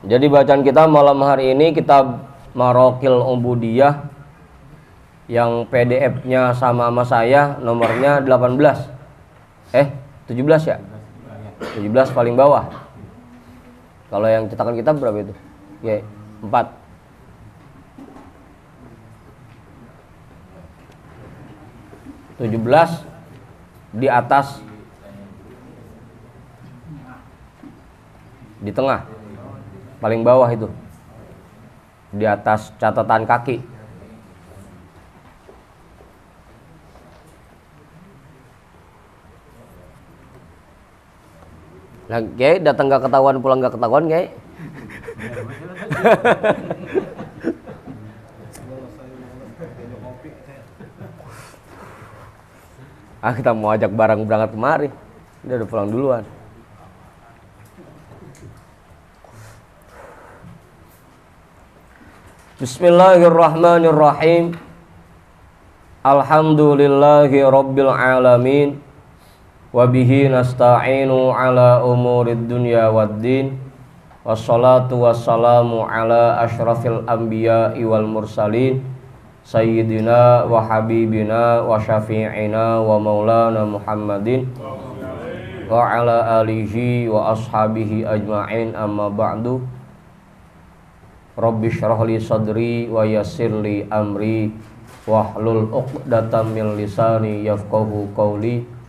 Jadi bacaan kita malam hari ini kitab Maraqil Ubudiyah yang PDF-nya sama saya, nomornya 18. 17 ya? 17 paling bawah. Kalau yang cetakan kitab berapa itu? Ya, 4. Di atas, di tengah, paling bawah itu, di atas catatan kaki. Nah, Kiai datang gak ketahuan, pulang gak ketahuan, Kiai. Kita mau ajak barang berangkat kemari. Dia udah pulang duluan. Bismillahirrahmanirrahim. Alhamdulillahi rabbil alamin. Wabihi nasta'inu ala umurid dunya waddin. Wassalatu wassalamu ala ashrafil anbiya'i wal mursalin, Sayyidina wa habibina wa syafi'ina wa maulana Muhammadin wa ala alihi wa ashabihi ajma'in, amma ba'du. Rabbi syrah li sadri wa yassir li amri wahlul 'uqdatam min lisani yafqahu qawli.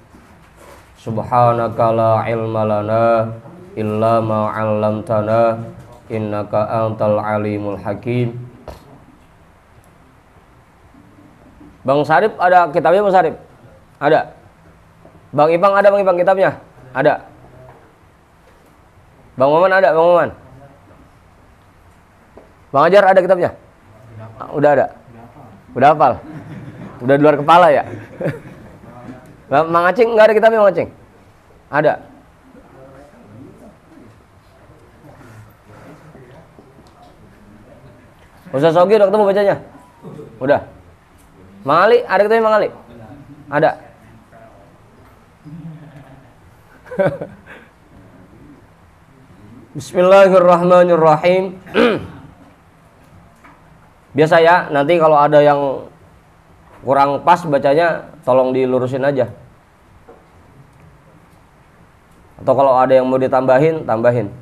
Subhanaka la ilma lana illa ma 'allamtana innaka antal alimul hakim. Bang Sarip ada kitabnya, Bang Sarip? Ada. Bang Ipang ada, Bang Ipang kitabnya? Ada. Bang Maman ada, Bang Maman? Bang Ajar ada kitabnya? Udah ada. Udah hafal. Udah di luar kepala ya. Mang Acing enggak ada kitabnya, Mang Acing? Ada. Ustaz Sogi udah ketemu bacanya? Udah. Mang Ali, ada kitabnya Mang Ali? Ada. Bismillahirrahmanirrahim. Biasa ya, nanti kalau ada yang kurang pas bacanya tolong dilurusin aja. Atau kalau ada yang mau ditambahin, tambahin.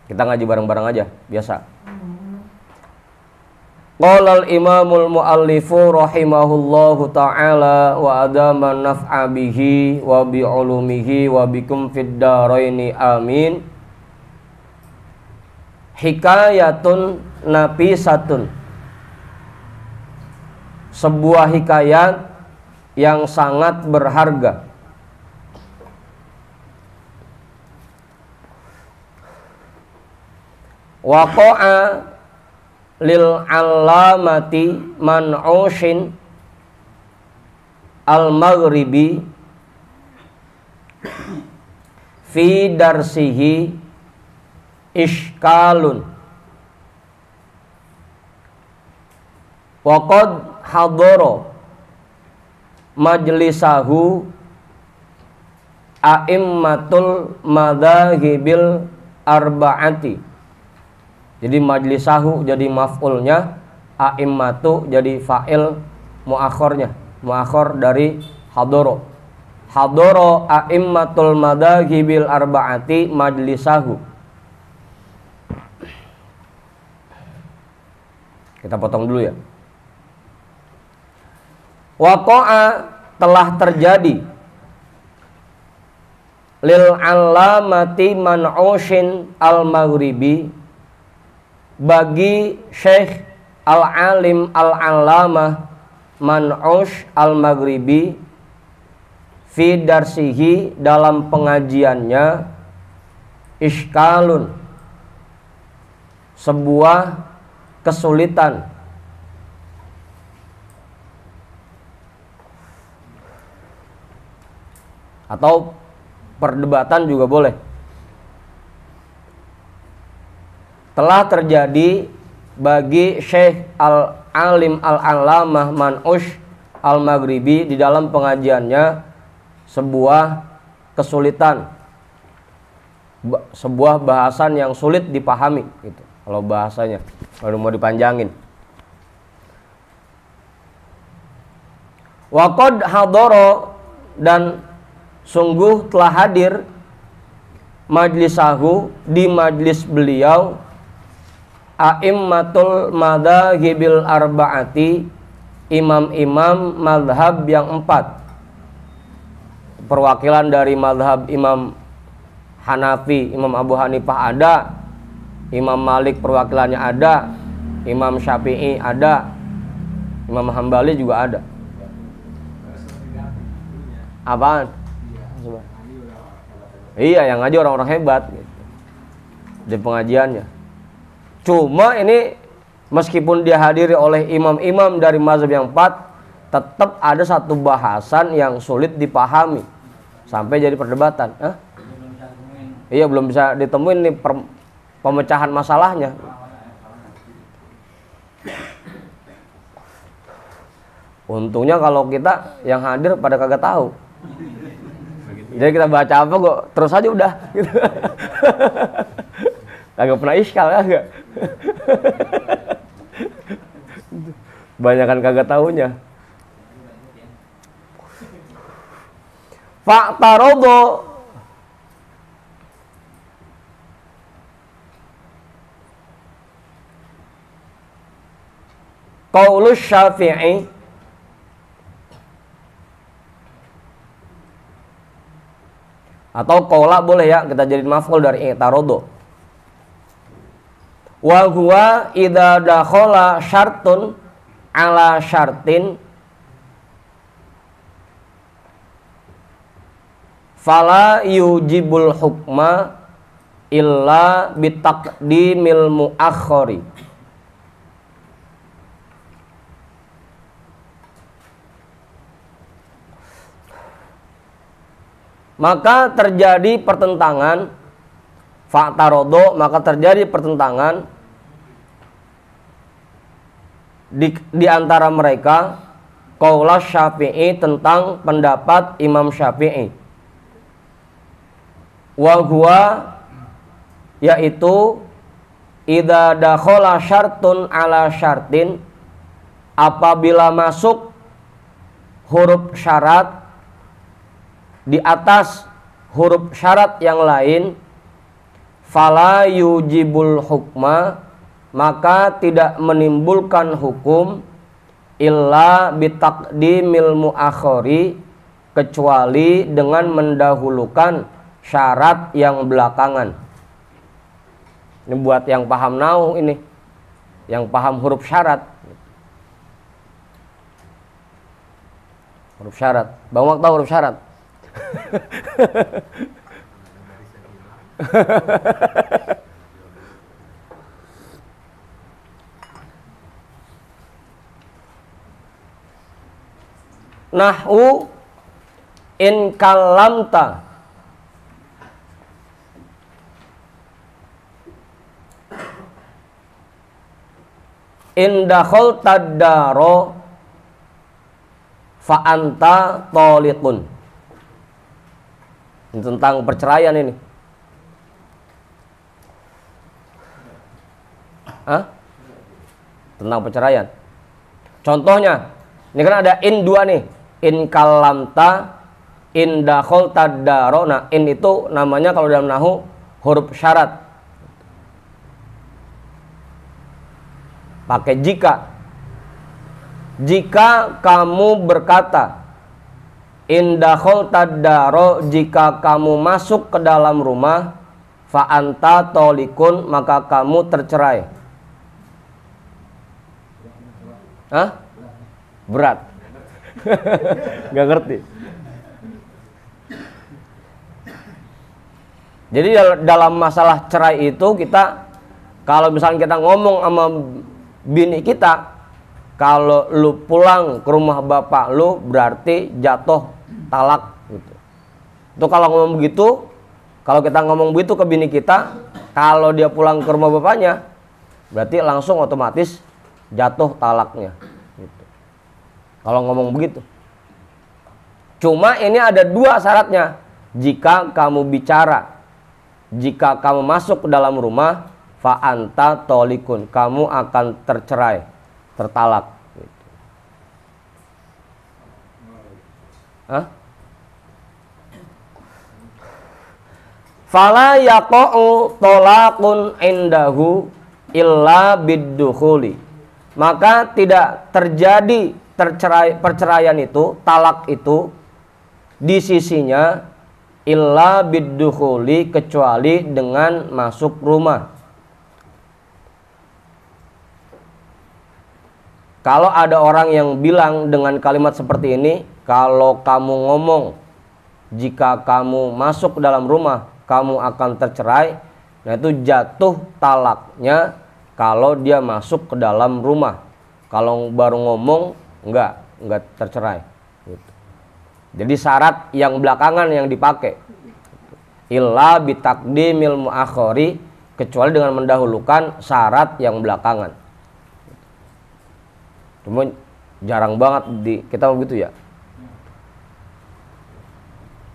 Kita ngaji bareng-bareng aja, biasa. Qala al-imamul muallifu rahimahullahu ta'ala wa adama naf'a bihi wa bi ulumihi wa bikum fid daraini amin. Hikayatun nafisatun. Sebuah hikayat yang sangat berharga. Waqa'a lil allamati man'ushin al-maghribi fi darsihi ishkalun wa qad hadara majlisahu a'immatul madhahibil arba'ati. Jadi majlisahu jadi maf'ulnya, a'immatu jadi fa'il muakhornya, muakhor dari hadoro. Hadoro a'immatul madhahibil arba'ati majlisahu. Kita potong dulu ya. Waqa'a telah terjadi lil allamati man'ushin al-maghribi, bagi Syekh al-alim al-allamah Man'ush al-Maghribi, fi darsihi dalam pengajiannya, ishkalun sebuah kesulitan. Atau perdebatan juga boleh. Telah terjadi bagi Syekh al-alim al-allamah Man'ush al-Maghribi di dalam pengajiannya sebuah kesulitan. sebuah bahasan yang sulit dipahami gitu. Kalau bahasanya kalau mau dipanjangin. Waqad hadara, dan sungguh telah hadir majlisahu, di majlis beliau, a'immatul madhahibil arba'ati, imam-imam madhab yang 4. Perwakilan dari madhab Imam Hanafi, Imam Abu Hanifah ada, Imam Malik perwakilannya ada, Imam Syafi'i ada, Imam Hambali juga ada. Apaan? Iya, yang ngaji orang-orang hebat gitu, di pengajiannya. Cuma ini meskipun dia hadiri oleh imam-imam dari mazhab yang 4, tetap ada satu bahasan yang sulit dipahami sampai jadi perdebatan. Iya, belum bisa ditemuin nih pemecahan masalahnya. Untungnya kalau kita yang hadir pada kagak tahu. Jadi kita baca apa kok terus aja udah gitu. Kagak pernah iskal kagak. Banyakan kagak taunya. Fa'tarodo, qaulus Syafi'i, atau qaula boleh ya, kita jadiin maf'ul dari i'tarodo. Wa huwa idza dakhala syartun ala syartin fala yujibul hukma illa bitaqdimil muakhkhari. Maka terjadi pertentangan, fa'tarodo, maka terjadi pertentangan di antara mereka, qaula Syafi'i, tentang pendapat Imam Syafi'i. Wa huwa, yaitu idza dakhala syartun ala syartin, apabila masuk huruf syarat di atas huruf syarat yang lain, fala yujibul hukma, maka tidak menimbulkan hukum, illa bitaqdimil muakhkhari, kecuali dengan mendahulukan syarat yang belakangan. Ini buat yang paham nahwu ini, yang paham huruf syarat. Huruf syarat. Bang Mak tahu huruf syarat? Nahwu in kalamta, in dakhalta daro fa anta taliqun. Ini tentang perceraian ini. Tentang perceraian. Contohnya, ini kan ada in 2 nih. In kalamta, in dakhalta daro. Nah, in itu namanya kalau dalam nahwu huruf syarat. Pakai jika. Jika kamu berkata, in dakhalta daro, jika kamu masuk ke dalam rumah, fa anta tolikun, maka kamu tercerai. Berat. Gak ngerti. Jadi dalam masalah cerai itu, kita kalau misalnya kita ngomong sama bini kita, kalau lu pulang ke rumah bapak lu berarti jatuh talak gitu. Itu kalau ngomong begitu, kalau kita ngomong begitu ke bini kita, kalau dia pulang ke rumah bapaknya, berarti langsung otomatis jatuh talaknya gitu. Kalau ngomong begitu. Cuma ini ada 2 syaratnya. Jika kamu bicara, jika kamu masuk ke dalam rumah, fa anta tolikun, kamu akan tercerai, tertalak. Gitu. Hah? Fala yaqa'u tolakun indahu illa biddukhuli. Maka tidak terjadi perceraian itu, talak itu di sisinya illa biddukhuli, kecuali dengan masuk rumah. Kalau ada orang yang bilang dengan kalimat seperti ini, kalau kamu ngomong jika kamu masuk ke dalam rumah kamu akan tercerai, nah itu jatuh talaknya kalau dia masuk ke dalam rumah. Kalau baru ngomong enggak tercerai gitu. Jadi syarat yang belakangan yang dipakai, illa bitaqdimil muakhari, kecuali dengan mendahulukan syarat yang belakangan. Cuma jarang banget di kita begitu ya.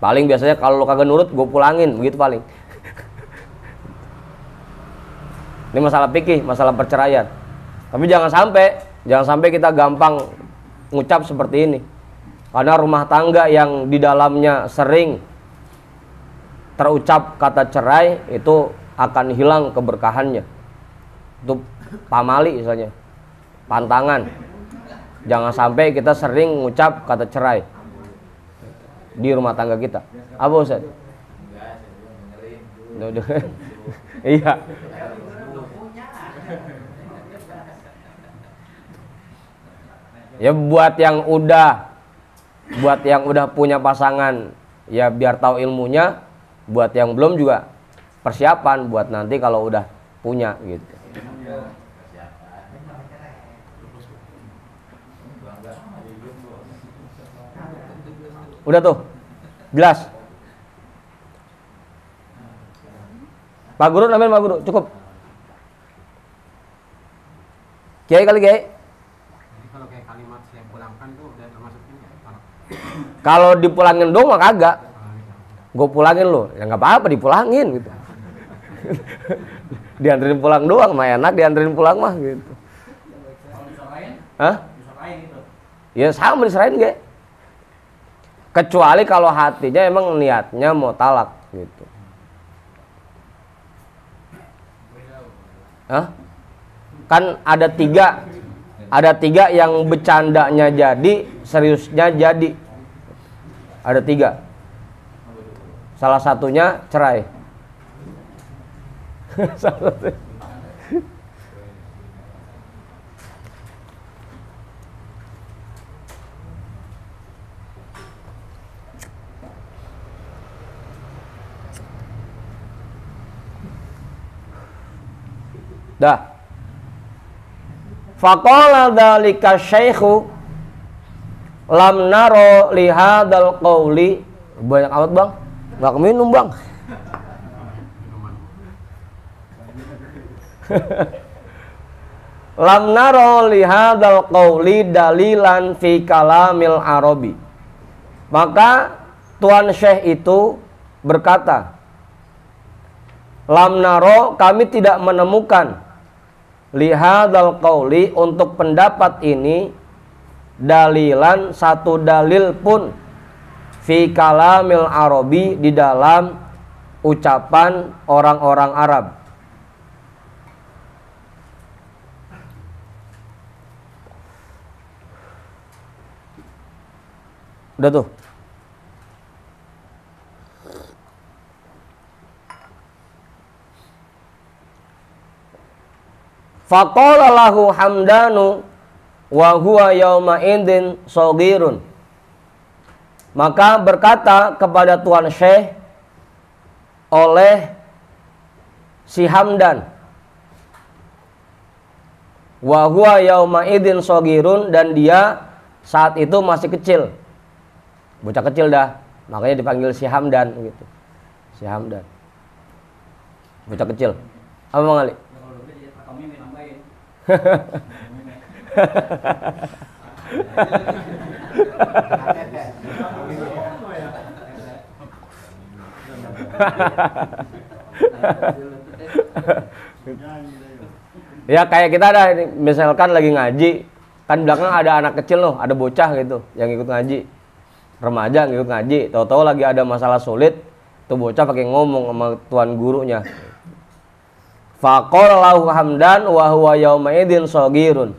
Paling biasanya kalau lo kagak nurut gue pulangin, begitu paling. Ini masalah fikih, masalah perceraian. Tapi jangan sampai kita gampang ngucap seperti ini. Karena rumah tangga yang di dalamnya sering terucap kata cerai itu akan hilang keberkahannya. Itu pamali misalnya, pantangan. Jangan sampai kita sering ngucap kata cerai di rumah tangga kita. Apa Ustaz? Iya. Ya buat yang udah punya pasangan ya biar tahu ilmunya, buat yang belum juga persiapan buat nanti kalau udah punya gitu. Udah tuh, jelas. Pak Guru, namanya Pak Guru, cukup. Kiai kali Kiai. Jadi kalau kayak kalimat saya pulangkan tuh udah termasuk ini ya? Kalau dipulangin dong mah kagak. Gue pulangin lo, ya nggak apa-apa dipulangin gitu. Dianterin pulang doang, mah enak dianterin pulang mah gitu. Kalau diserahin? Hah? Diserahin gitu. Ya sama diserahin Ge. Kecuali kalau hatinya emang niatnya mau talak gitu. Hah? Kan ada tiga yang bercandanya jadi, seriusnya jadi. Ada 3. Salah satunya cerai. Dah. Faqala dzalika syaikhu lam naro li hadzal qawli. Banyak amat Bang. Enggak minum Bang. Lam naro li hadzal qawli dalilan fi kalamil arabi. Maka Tuan Syekh itu berkata, lam naro, kami tidak menemukan lihadzal qauli, untuk pendapat ini, dalilan, satu dalil pun, fi kalamil arabi, di dalam ucapan orang-orang Arab. Udah tuh. Faqala lahu Hamdanu wa huwa yauma idin shagirun. Maka berkata kepada Tuan Syekh oleh si Hamdan, wa huwa yauma idin shagirun, dan dia saat itu masih kecil. Bocah kecil dah, makanya dipanggil si Hamdan gitu. Si Hamdan. Bocah kecil. Apa Bang Ali? Ya kayak kita ada misalkan lagi ngaji, kan di belakang ada anak kecil loh, ada bocah gitu yang ikut ngaji, remaja yang ikut ngaji, tahu-tahu lagi ada masalah sulit, tuh bocah pakai ngomong sama tuan gurunya. Faqala lahu Hamdan wa huwa yauma idzin shagirun.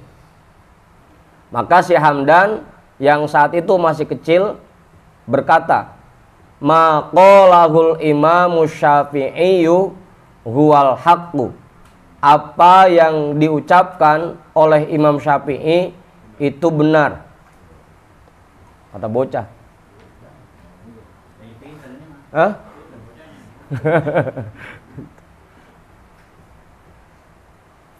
Maka si Hamdan yang saat itu masih kecil berkata, maqalahul imamu Syafi'iyyu huwal haqqu. Apa yang diucapkan oleh Imam Syafi'i itu benar. Kata bocah. Hah?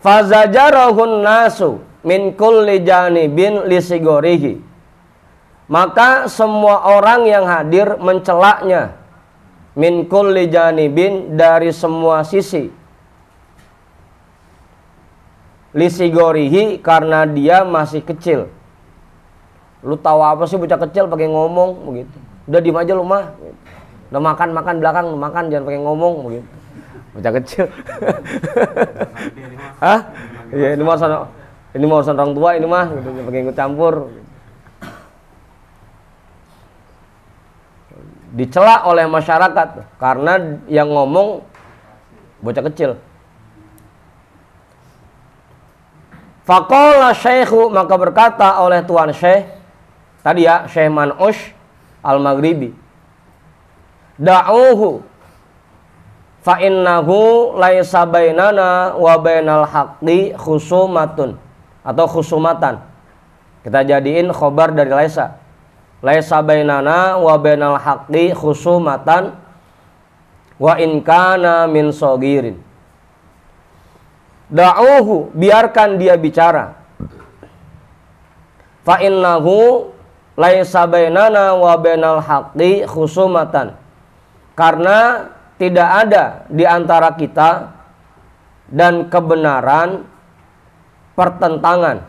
Fazajarahun nasu min kulli janibin lisigorihi. Maka semua orang yang hadir mencelaknya min kulli janibin dari semua sisi. Lisigorihi karena dia masih kecil. Lu tahu apa sih bocah kecil pakai ngomong begitu. Udah diem aja lu mah. Udah makan belakang, makan jangan pakai ngomong begitu. Bocah kecil. Hah? Iya, ini mah urusan orang tua ini mah gitu, pakai ikut campur. Dicela oleh masyarakat karena yang ngomong bocah kecil. Faqala syekhu, maka berkata oleh tuan syekh tadi ya, Syekh Man'ush Al-Maghribi, da'uhu fa innahu laisa bainana wa bainal haqqi khusumatun atau khusumatan. Kita jadiin khobar dari laisa. Laisa bainana wa bainal haqqi khusumatan wa in kana min shagirin. Da'uhu, biarkan dia bicara. Fa innahu laisa bainana wa bainal haqqi khusumatan. Karena tidak ada di antara kita dan kebenaran pertentangan.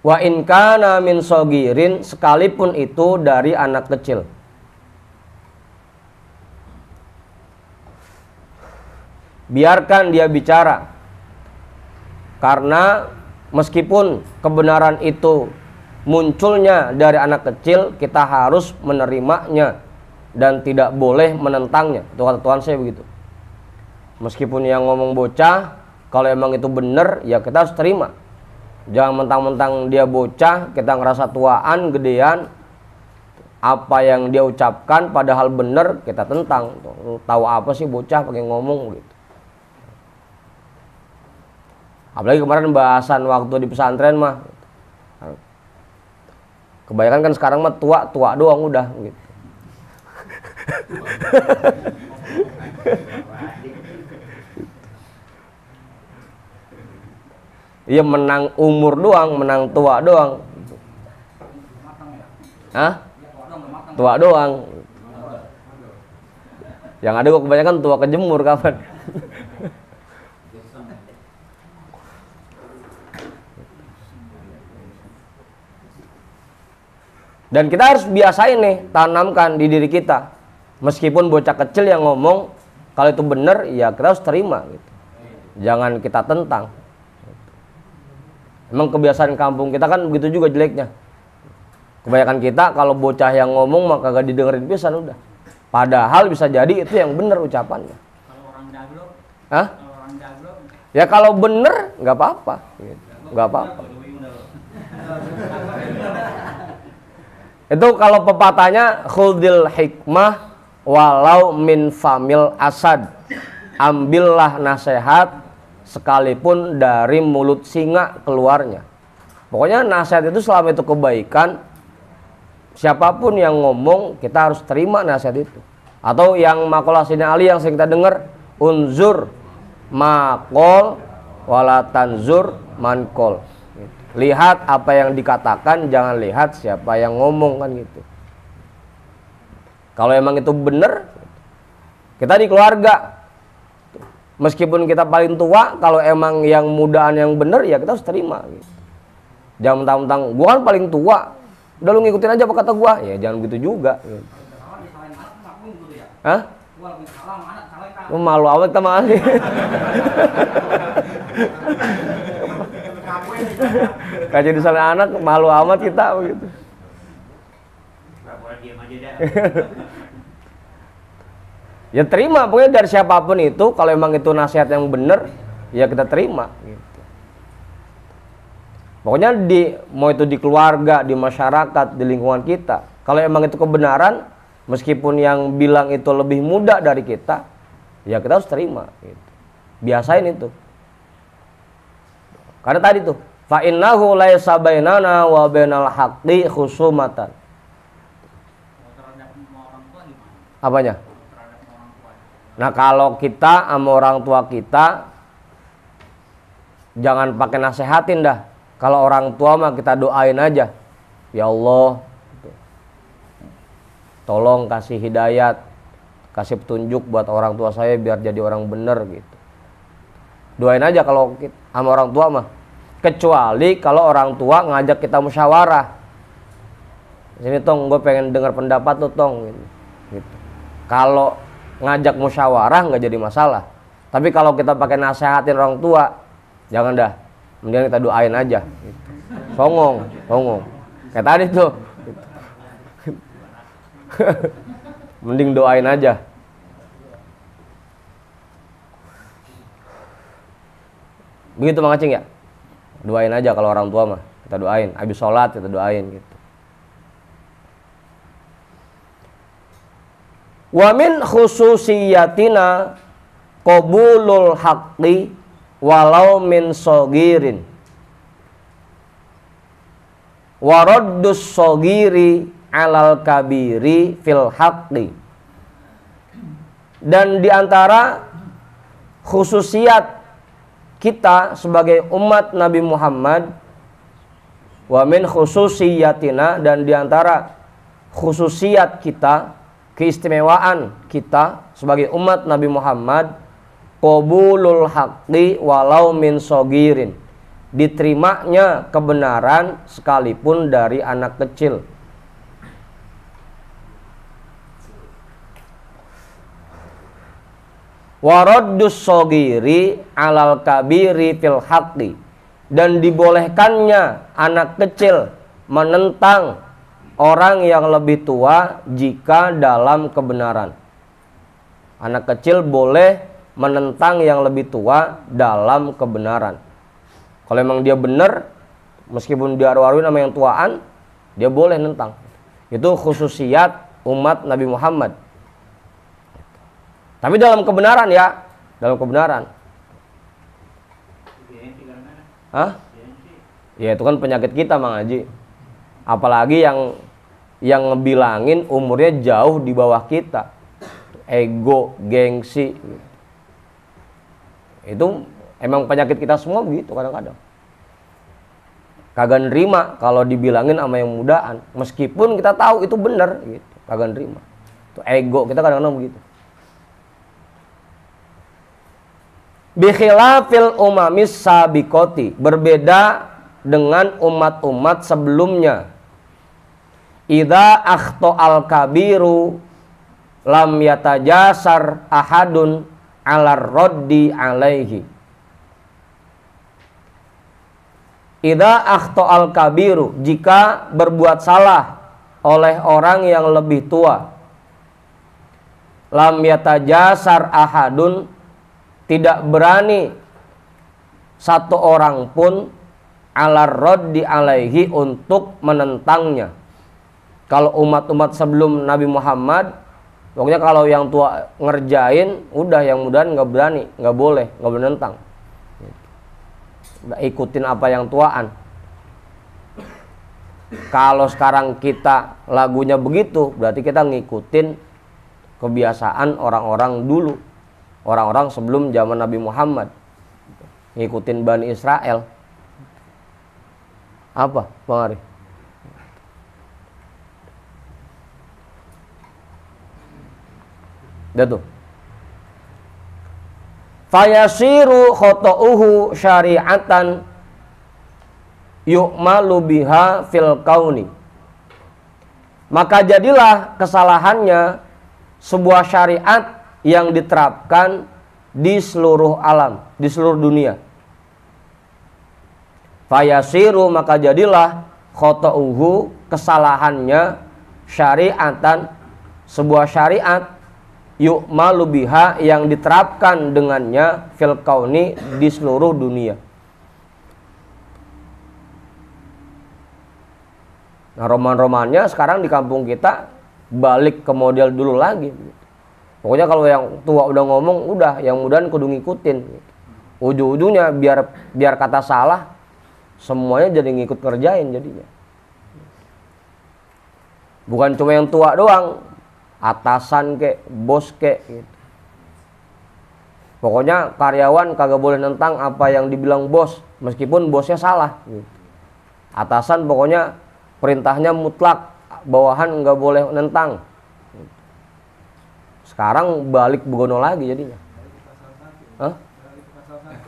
Wa in kana min shagirin, sekalipun itu dari anak kecil. Biarkan dia bicara. Karena meskipun kebenaran itu munculnya dari anak kecil, kita harus menerimanya dan tidak boleh menentangnya. Itu kata Tuhan saya begitu. Meskipun yang ngomong bocah, kalau emang itu benar, ya kita harus terima. Jangan mentang-mentang dia bocah, kita ngerasa tuaan, gedean, apa yang dia ucapkan padahal benar, kita tentang. Tahu apa sih bocah pakai ngomong gitu. Apalagi kemarin bahasan waktu di pesantren mah, kebanyakan kan sekarang mah tua doang udah gitu. Iya, menang umur doang, menang tua doang. Hah? Tua doang. Yang ada kok kebanyakan tua kejemur kapan. Dan kita harus biasain nih, tanamkan di diri kita. Meskipun bocah kecil yang ngomong, kalau itu benar, ya kita harus terima gitu. Jangan kita tentang. Emang kebiasaan kampung kita kan begitu juga jeleknya. Kebanyakan kita kalau bocah yang ngomong maka gak didengerin pisan udah. Padahal bisa jadi itu yang benar ucapannya. Kalau orang dablok, Hah? kalau orang dablok, Ya kalau benar nggak apa-apa. Nggak apa-apa. Itu kalau pepatahnya khudil hikmah walau min famil asad. Ambillah nasihat sekalipun dari mulut singa keluarnya. Pokoknya nasihat itu selama itu kebaikan, siapapun yang ngomong kita harus terima nasihat itu. Atau yang maqalah Sayyidina Ali yang sering kita dengar, unzur maqol wala tanzur manqol. Lihat apa yang dikatakan, jangan lihat siapa yang ngomong, kan gitu. Kalau emang itu benar, kita di keluarga, meskipun kita paling tua, kalau emang yang mudaan yang benar, ya kita harus terima gitu. Jangan mentang-mentang gua kan paling tua, Udah lu ngikutin aja apa kata gua. Ya jangan gitu juga. Kalau disalahin anak ngakuin gitu ya. Hah? Gua lebih salah sama anak salah kan. Lu malu amat sama Ali. Kaca disalahin anak malu amat kita begitu. Enggak boleh diam aja dah. Ya terima, pokoknya dari siapapun itu, kalau emang itu nasihat yang benar, ya kita terima. Gitu. Pokoknya mau itu di keluarga, di masyarakat, di lingkungan kita, kalau emang itu kebenaran, meskipun yang bilang itu lebih muda dari kita, ya kita harus terima. Gitu. Biasain itu. Karena tadi tuh, fa innahu laisa bainana wa bainal haqqi khusumatan. Terhadap orang tua gimana? Apanya? Terhadap orang tua. Nah kalau kita sama orang tua kita jangan pakai nasehatin dah. Kalau orang tua mah kita doain aja. Ya Allah, tolong kasih hidayat, kasih petunjuk buat orang tua saya biar jadi orang bener gitu. Doain aja kalau sama orang tua mah. Kecuali kalau orang tua ngajak kita musyawarah. Sini tong, gue pengen dengar pendapat lu tong. Gitu. Kalau ngajak musyawarah nggak jadi masalah. Tapi kalau kita pakai nasehatin orang tua, jangan dah. Mendingan kita doain aja. Gitu. Songong. Kayak tadi tuh. Mending doain aja. Begitu Mang Acing ya? Doain aja kalau orang tua mah. Kita doain. Habis sholat kita doain gitu. Wa min khususiyatina qabulul haqqi walau min sogirin wa raddus sogiri alal kabiri fil haqqi. Dan diantara khususiat kita sebagai umat Nabi Muhammad, wa min khususiyatina, dan diantara khususiat kita, keistimewaan kita sebagai umat Nabi Muhammad, qabulul haqqi walau min sogirin, diterimanya kebenaran sekalipun dari anak kecil. Waraddus sogiri alal kabiri fil haqqi, dan dibolehkannya anak kecil menentang orang yang lebih tua jika dalam kebenaran. Anak kecil boleh menentang yang lebih tua dalam kebenaran. Kalau memang dia benar, meskipun dia arwah-arwah sama yang tuaan, dia boleh nentang. Itu khususiat umat Nabi Muhammad. Tapi dalam kebenaran ya, dalam kebenaran. Hah? Ya itu kan penyakit kita Mang Haji. Apalagi yang ngebilangin umurnya jauh di bawah kita. Ego, gengsi. Itu emang penyakit kita semua begitu kadang-kadang. Kagak nerima kalau dibilangin sama yang mudaan, meskipun kita tahu itu benar gitu. Kagak nerima. Itu ego kita kadang-kadang begitu. Bikhilafil umamis sabiqoti, berbeda dengan umat-umat sebelumnya. Idza akhto'al kabiru lam yatajasar ahadun alar roddi alaihi. Idza akhto'al kabiru, jika berbuat salah oleh orang yang lebih tua, lam yatajasar ahadun, tidak berani satu orang pun alar roddi alaihi, untuk menentangnya. Kalau umat-umat sebelum Nabi Muhammad, pokoknya kalau yang tua ngerjain, udah yang mudahan nggak berani, nggak boleh nentang. Udah ikutin apa yang tuaan. Kalau sekarang kita lagunya begitu, berarti kita ngikutin kebiasaan orang-orang dulu. Orang-orang sebelum zaman Nabi Muhammad, ngikutin Bani Israel. Apa, Bang Ari? Udah tuh. Fayasiru khoto'uhu syari'atan yu'malu biha fil kauni. Maka jadilah kesalahannya sebuah syariat yang diterapkan di seluruh alam, di seluruh dunia. Fayasiru, maka jadilah khota'uhu, kesalahannya, syariatan, sebuah syariat, yu'malu biha, yang diterapkan dengannya fil kauni, di seluruh dunia. Nah, roman-romannya sekarang di kampung kita balik ke model dulu lagi. Pokoknya kalau yang tua udah ngomong, udah, yang mudahan kudu ngikutin. Ujung-ujungnya biar kata salah, semuanya jadi ngikut ngerjain jadinya. Bukan cuma yang tua doang, atasan kek, bos kek gitu. Pokoknya karyawan kagak boleh nentang apa yang dibilang bos, meskipun bosnya salah gitu. Atasan pokoknya perintahnya mutlak, bawahan nggak boleh nentang. Sekarang balik begono lagi jadinya. Hah?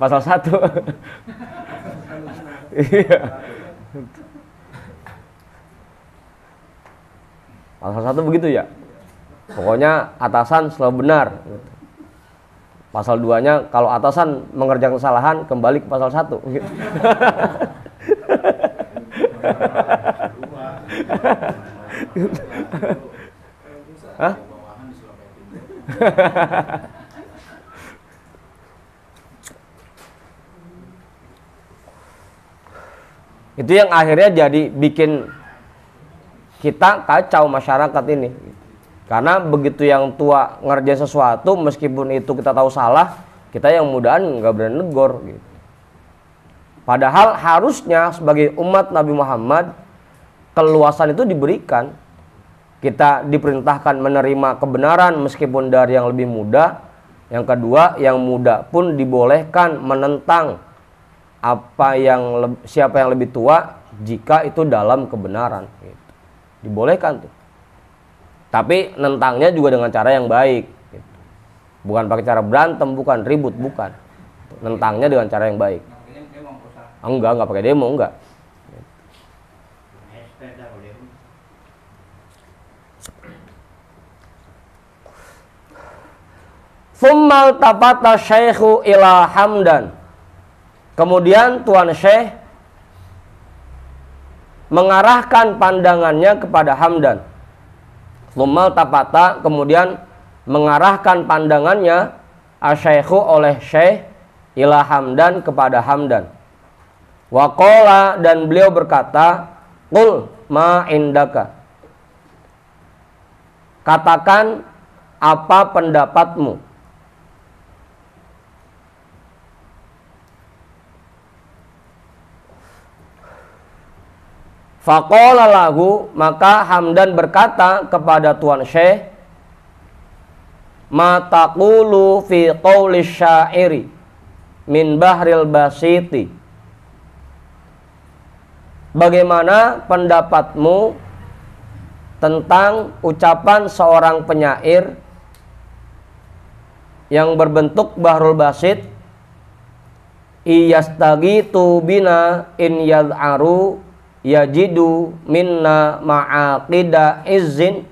Pasal 1. Iya. Pasal 1 begitu ya. Pokoknya atasan selalu benar. Pasal 2-nya kalau atasan mengerjakan kesalahan kembali ke pasal 1. Gitu. Hah? Itu yang akhirnya jadi bikin kita kacau masyarakat ini. Karena begitu yang tua ngerjain sesuatu, meskipun itu kita tahu salah, kita yang mudahan nggak berani negor gitu. Padahal harusnya sebagai umat Nabi Muhammad, keluasan itu diberikan. Kita diperintahkan menerima kebenaran meskipun dari yang lebih muda. Yang kedua, yang muda pun dibolehkan menentang siapa yang lebih tua jika itu dalam kebenaran gitu. Dibolehkan tuh. Tapi nentangnya juga dengan cara yang baik gitu. Bukan pakai cara berantem, bukan ribut, bukan. Nentangnya dengan cara yang baik. Enggak pakai demo, enggak. Tsummal tafata syaikhu ila Hamdan. Kemudian Tuan Syekh mengarahkan pandangannya kepada Hamdan. Tsummal tafata, kemudian mengarahkan pandangannya asyaikhu oleh Syekh ila Hamdan, kepada Hamdan. Waqala, dan beliau berkata, qul ma indaka. Katakan apa pendapatmu. Faqala lahu, maka Hamdan berkata kepada Tuan Syekh, ma taqulu fi qawli syairi min bahril basiti. Bagaimana pendapatmu tentang ucapan seorang penyair yang berbentuk bahrul basit, iyastagitu bina in yad'aru yajidu minna ma'aqida izzin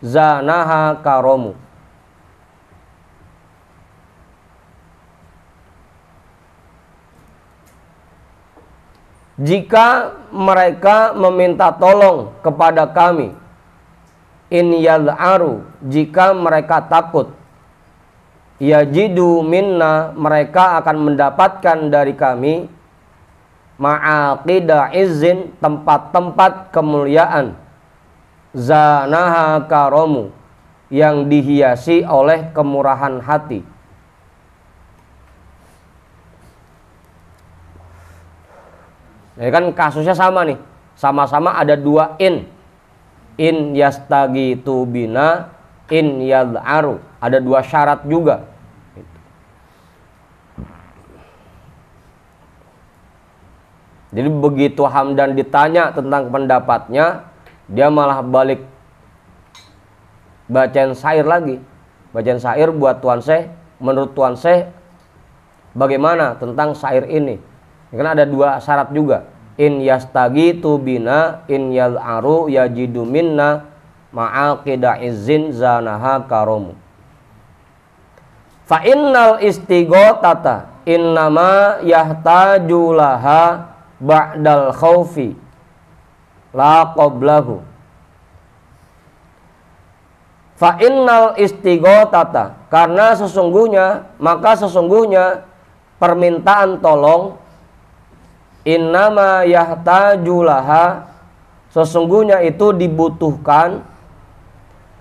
zanaha karomu. Jika mereka meminta tolong kepada kami, in yad'aru, jika mereka takut, yajidu minna, mereka akan mendapatkan dari kami, ma'aqida izzin, tempat-tempat kemuliaan, zanaha karomu, yang dihiasi oleh kemurahan hati. Jadi kan kasusnya sama nih, sama-sama ada dua in yastagitu bina, in yad'aru, ada dua syarat juga. Jadi begitu Hamdan ditanya tentang pendapatnya, dia malah balik bacain syair lagi. Bacain syair buat Tuan Syekh. Menurut Tuan Syekh, bagaimana tentang syair ini? Karena ada dua syarat juga. In yastagitu bina, in yad'aru yajidu minna ma'aqida izzin zanaha karomu. Fa innal istighotata innama yahtaju laha ba'dal khaufi la qablahu. Fa innal istighotata, karena sesungguhnya permintaan tolong, innama yahtaju laha, sesungguhnya itu dibutuhkan,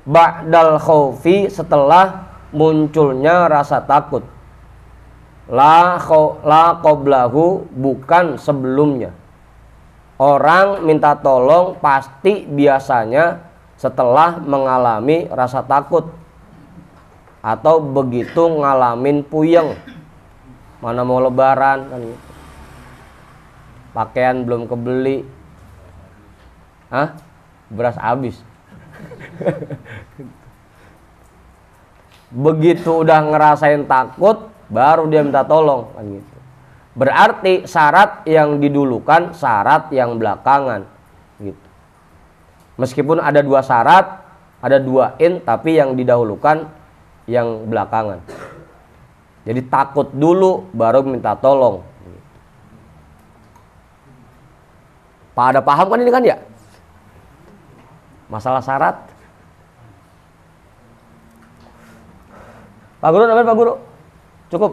ba'dal khaufi, setelah munculnya rasa takut, la qablahu, bukan sebelumnya. Orang minta tolong pasti biasanya setelah mengalami rasa takut atau begitu ngalamin puyeng, mana mau lebaran kan gitu. Pakaian belum kebeli, beras habis. Begitu udah ngerasain takut baru dia minta tolong kan gitu. Berarti syarat yang didulukan, syarat yang belakangan gitu. Meskipun ada dua syarat, ada dua tapi yang didahulukan yang belakangan. Jadi takut dulu baru minta tolong. Pada paham kan ini kan ya? Masalah syarat. Pak Guru, namanya Pak Guru. Cukup.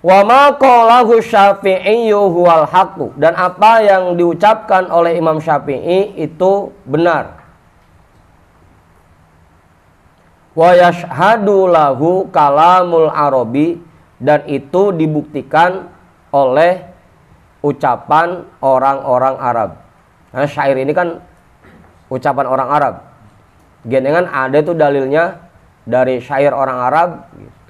Wa ma qalahu Syafi'i huwal haqqu, dan apa yang diucapkan oleh Imam Syafi'i itu benar. Wa yashhadu lahu kalamul Arabi, dan itu dibuktikan oleh ucapan orang-orang Arab. Nah, syair ini kan ucapan orang Arab. Genengan ada itu dalilnya dari syair orang Arab gitu.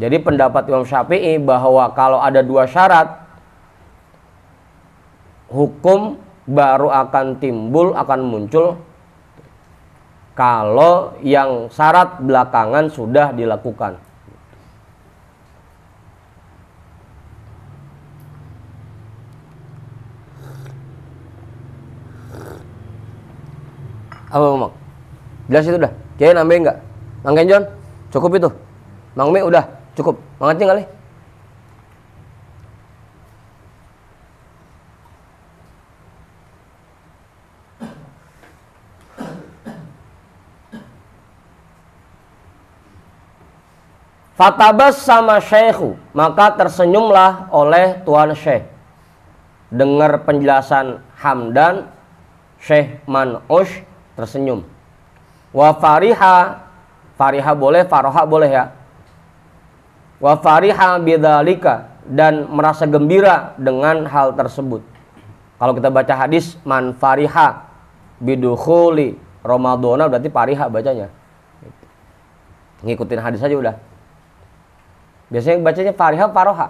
Jadi pendapat Imam Syafi'i bahwa kalau ada dua syarat, hukum baru akan timbul, akan muncul kalau yang syarat belakangan sudah dilakukan. Apa Mang? Jelas itu udah? Kiai nambahin nggak? Mang Kenjon? Cukup itu? Mang Mi udah? Cukup, mangatnya kali. Fatabas sama syekhu, maka tersenyumlah oleh Tuan Syekh. Dengar penjelasan Hamdan, Syekh Man'ush tersenyum. Wa fariha, fariha boleh, faroha boleh ya. Wa fariha bidzalika, dan merasa gembira dengan hal tersebut. Kalau kita baca hadis man fariha bidukhuli Ramadhana, berarti fariha bacanya. Ngikutin hadis aja udah. Biasanya bacanya fariha faroha.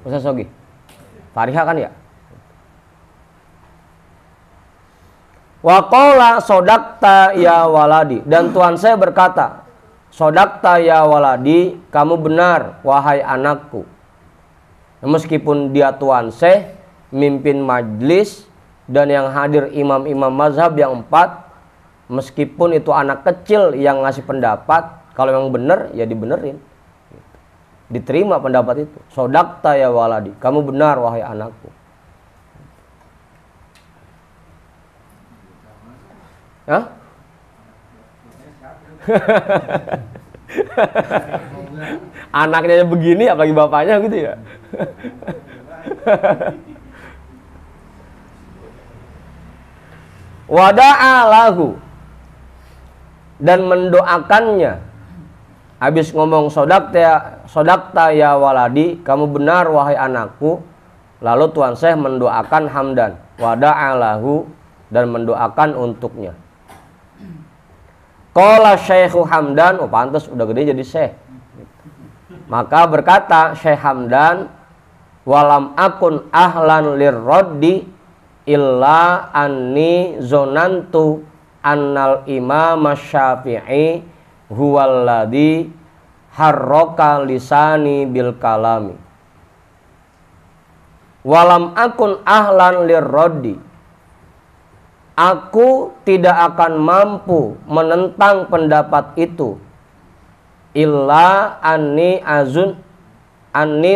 Ustaz Sogi. Fariha kan ya? Wa qala sodakta ya waladi, dan Tuhan saya berkata, sodakta ya waladi, kamu benar wahai anakku. Meskipun dia Tuan Syekh, mimpin majlis, dan yang hadir imam-imam mazhab yang 4, meskipun itu anak kecil yang ngasih pendapat, kalau yang benar ya dibenerin, diterima pendapat itu. Sodakta ya waladi, kamu benar wahai anakku. Hah? Anaknya begini apalagi bapaknya gitu ya. Wada'a lahu, dan mendoakannya. Habis ngomong sodakta ya waladi, kamu benar wahai anakku. Lalu Tuan Syekh mendoakan Hamdan. Wada'a lahu, dan mendoakan untuknya. Qala Syekhu Hamdan, oh pantas udah gede jadi Syekh. Maka berkata Syekh Hamdan, walam akun ahlan lirroddi illa anni zonantu annal imam Syafi'i huwallazi harroka lisani bil kalami. Walam akun ahlan lirroddi, Aku tidak akan mampu menentang pendapat itu illa anni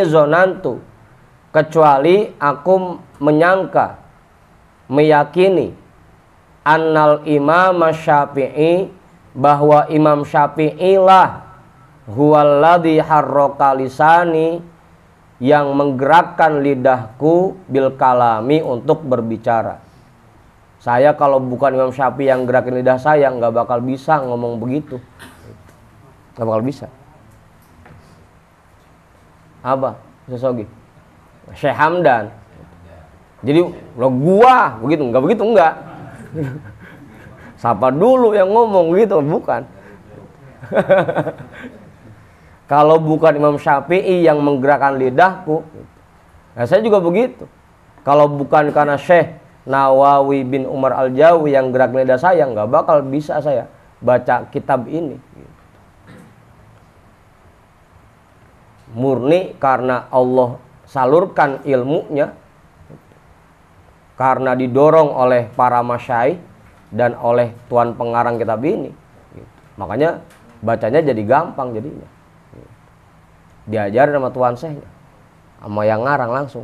zonantu, kecuali aku menyangka, meyakini, annal imam Syafi'i, bahwa Imam Syafi'i lah huwaladzi harraka lisani, yang menggerakkan lidahku bil kalami, untuk berbicara. Saya kalau bukan Imam Syafi'i yang gerakin lidah saya, nggak bakal bisa ngomong begitu. Nggak bakal bisa. Apa? Sesogi? Syekh Hamdan. Jadi lo gua begitu, enggak. Siapa dulu yang ngomong gitu, bukan. Kalau bukan Imam Syafi'i yang menggerakkan lidahku, nah saya juga begitu. Kalau bukan karena Syekh Nawawi bin Umar Al-Jawi yang gerak lidah saya, nggak bakal bisa saya baca kitab ini. Murni karena Allah salurkan ilmunya, karena didorong oleh para masyayikh dan oleh tuan pengarang kitab ini. Makanya bacanya jadi gampang jadinya. Diajarin sama tuan syekhnya, sama yang ngarang langsung.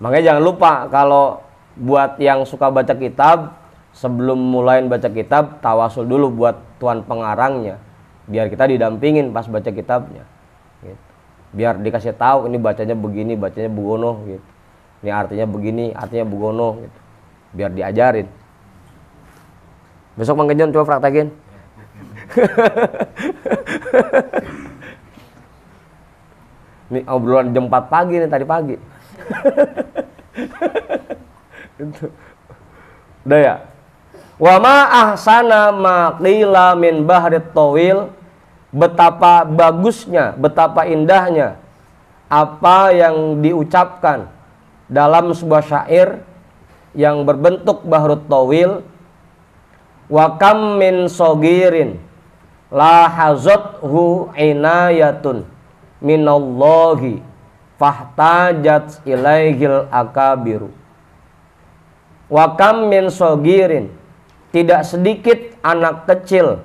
Makanya jangan lupa kalau buat yang suka baca kitab, sebelum mulai baca kitab, tawasul dulu buat tuan pengarangnya, biar kita didampingin pas baca kitabnya, gitu. Biar dikasih tahu ini bacanya begini, bacanya begono, gitu. Ini artinya begini, artinya begono, gitu. Biar diajarin. Besok Mang Kejon coba praktekin. Ini obrolan jam 4 pagi nih, tadi pagi. Udah ya. Wa ma ahsana ma qila min bahrit tawil, betapa bagusnya, betapa indahnya apa yang diucapkan dalam sebuah syair yang berbentuk bahrut tawil. Wa kam min sogirin la hazathu inayatun minallahi fahtajat ilaihil akabiru. Wa kam min sogirin, tidak sedikit anak kecil,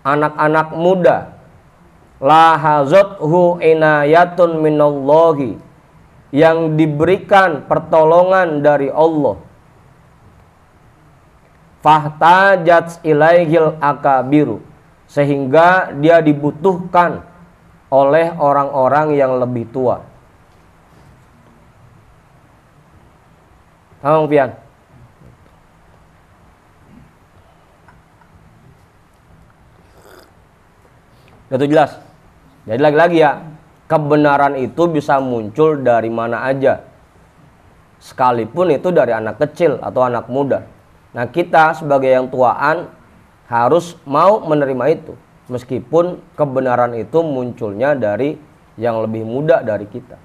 anak-anak muda, la hazathu inayatun minallahi, yang diberikan pertolongan dari Allah, fahtajat ilaihil akabiru, sehingga dia dibutuhkan oleh orang-orang yang lebih tua. Paham, Pian? Udah jelas. Jadi lagi-lagi ya, kebenaran itu bisa muncul dari mana aja, sekalipun itu dari anak kecil atau anak muda. Nah, kita sebagai yang tuaan harus mau menerima itu, meskipun kebenaran itu munculnya dari yang lebih muda dari kita.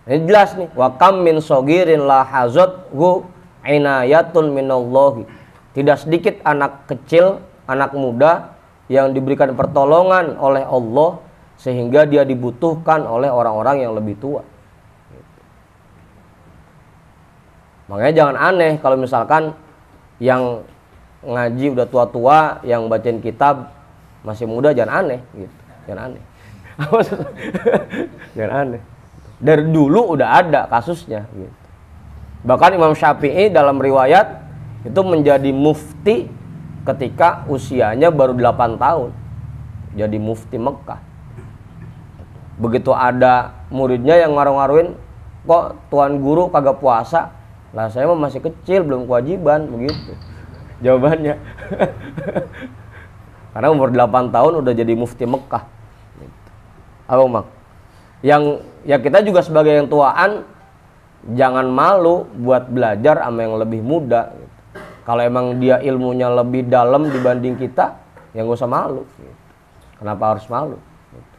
Ini jelas nih, wa kam min sogirin la hazathu inayatun minallahi, tidak sedikit anak kecil, anak muda yang diberikan pertolongan oleh Allah sehingga dia dibutuhkan oleh orang-orang yang lebih tua. Makanya jangan aneh kalau misalkan yang ngaji udah tua-tua, yang bacain kitab masih muda, jangan aneh gitu. Jangan aneh. Jangan aneh. Dari dulu udah ada kasusnya gitu. Bahkan Imam Syafi'i dalam riwayat itu menjadi mufti ketika usianya baru 8 tahun. Jadi mufti Mekah. Begitu ada muridnya yang ngaruh-ngaruhin, kok tuan guru kagak puasa? Lah saya mah masih kecil, belum kewajiban, begitu jawabannya. Karena umur 8 tahun udah jadi mufti Mekah. Apa Mak? Yang ya kita juga sebagai yang tuaan jangan malu buat belajar sama yang lebih muda gitu. Kalau emang dia ilmunya lebih dalam dibanding kita, ya nggak usah malu gitu. Kenapa harus malu gitu.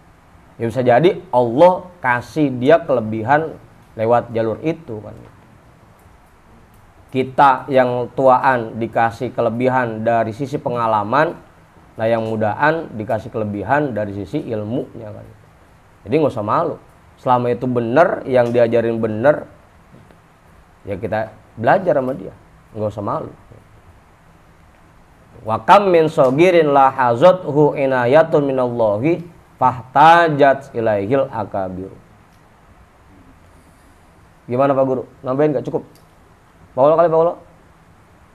Ya bisa jadi Allah kasih dia kelebihan lewat jalur itu kan. Kita yang tuaan dikasih kelebihan dari sisi pengalaman, nah yang mudaan dikasih kelebihan dari sisi ilmunya kan. Jadi nggak usah malu. selama itu benar, yang diajarin benar, ya kita belajar sama dia, nggak usah malu. Wa kam min sogirin lahazathu inayatun minallahi fahtajat ilaihil akabir. Gimana Pak Guru? Nambahin nggak? Cukup? Paulo kali Paulo?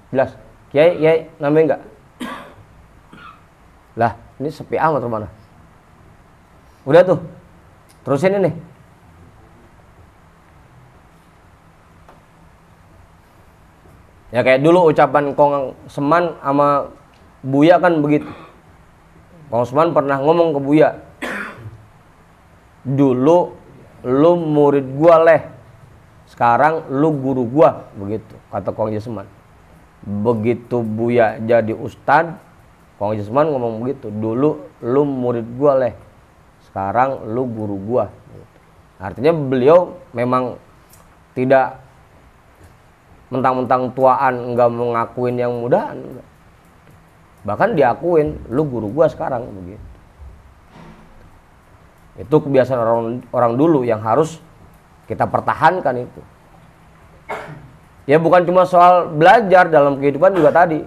Jelas? Kiai, nambahin nggak? Lah, ini sepi amat rumah. Udah tuh, terusin ini. Ya kayak dulu ucapan Kong Seman sama Buya kan begitu. Kong Seman pernah ngomong ke Buya, dulu lu murid gua leh, sekarang lu guru gua, begitu kata Kong Seman. Begitu Buya jadi ustad, Kong Seman ngomong begitu, dulu lu murid gua leh, sekarang lu guru gua. Artinya beliau memang tidak mentang-mentang tuaan, enggak mau ngakuin yang mudahan, enggak. Bahkan diakuin, lu guru gua sekarang, begitu. Itu kebiasaan orang dulu yang harus kita pertahankan itu. Ya bukan cuma soal belajar, dalam kehidupan juga tadi.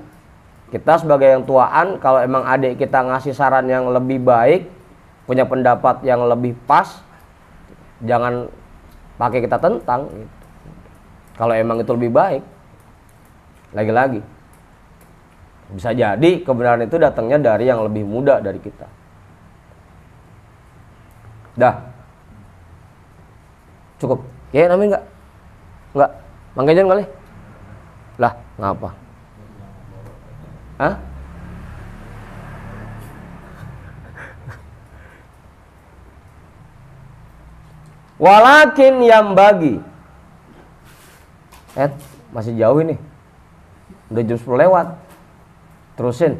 Kita sebagai yang tuaan, kalau emang adik kita ngasih saran yang lebih baik, punya pendapat yang lebih pas, jangan pakai kita tentang gitu. Kalau emang itu lebih baik, lagi-lagi bisa jadi kebenaran itu datangnya dari yang lebih muda dari kita. Dah, cukup. Ya namanya enggak mangkejan kali. Lah ngapa? Hah? Walakin yang bagi. Masih jauh ini. Udah jam 10 lewat. Terusin.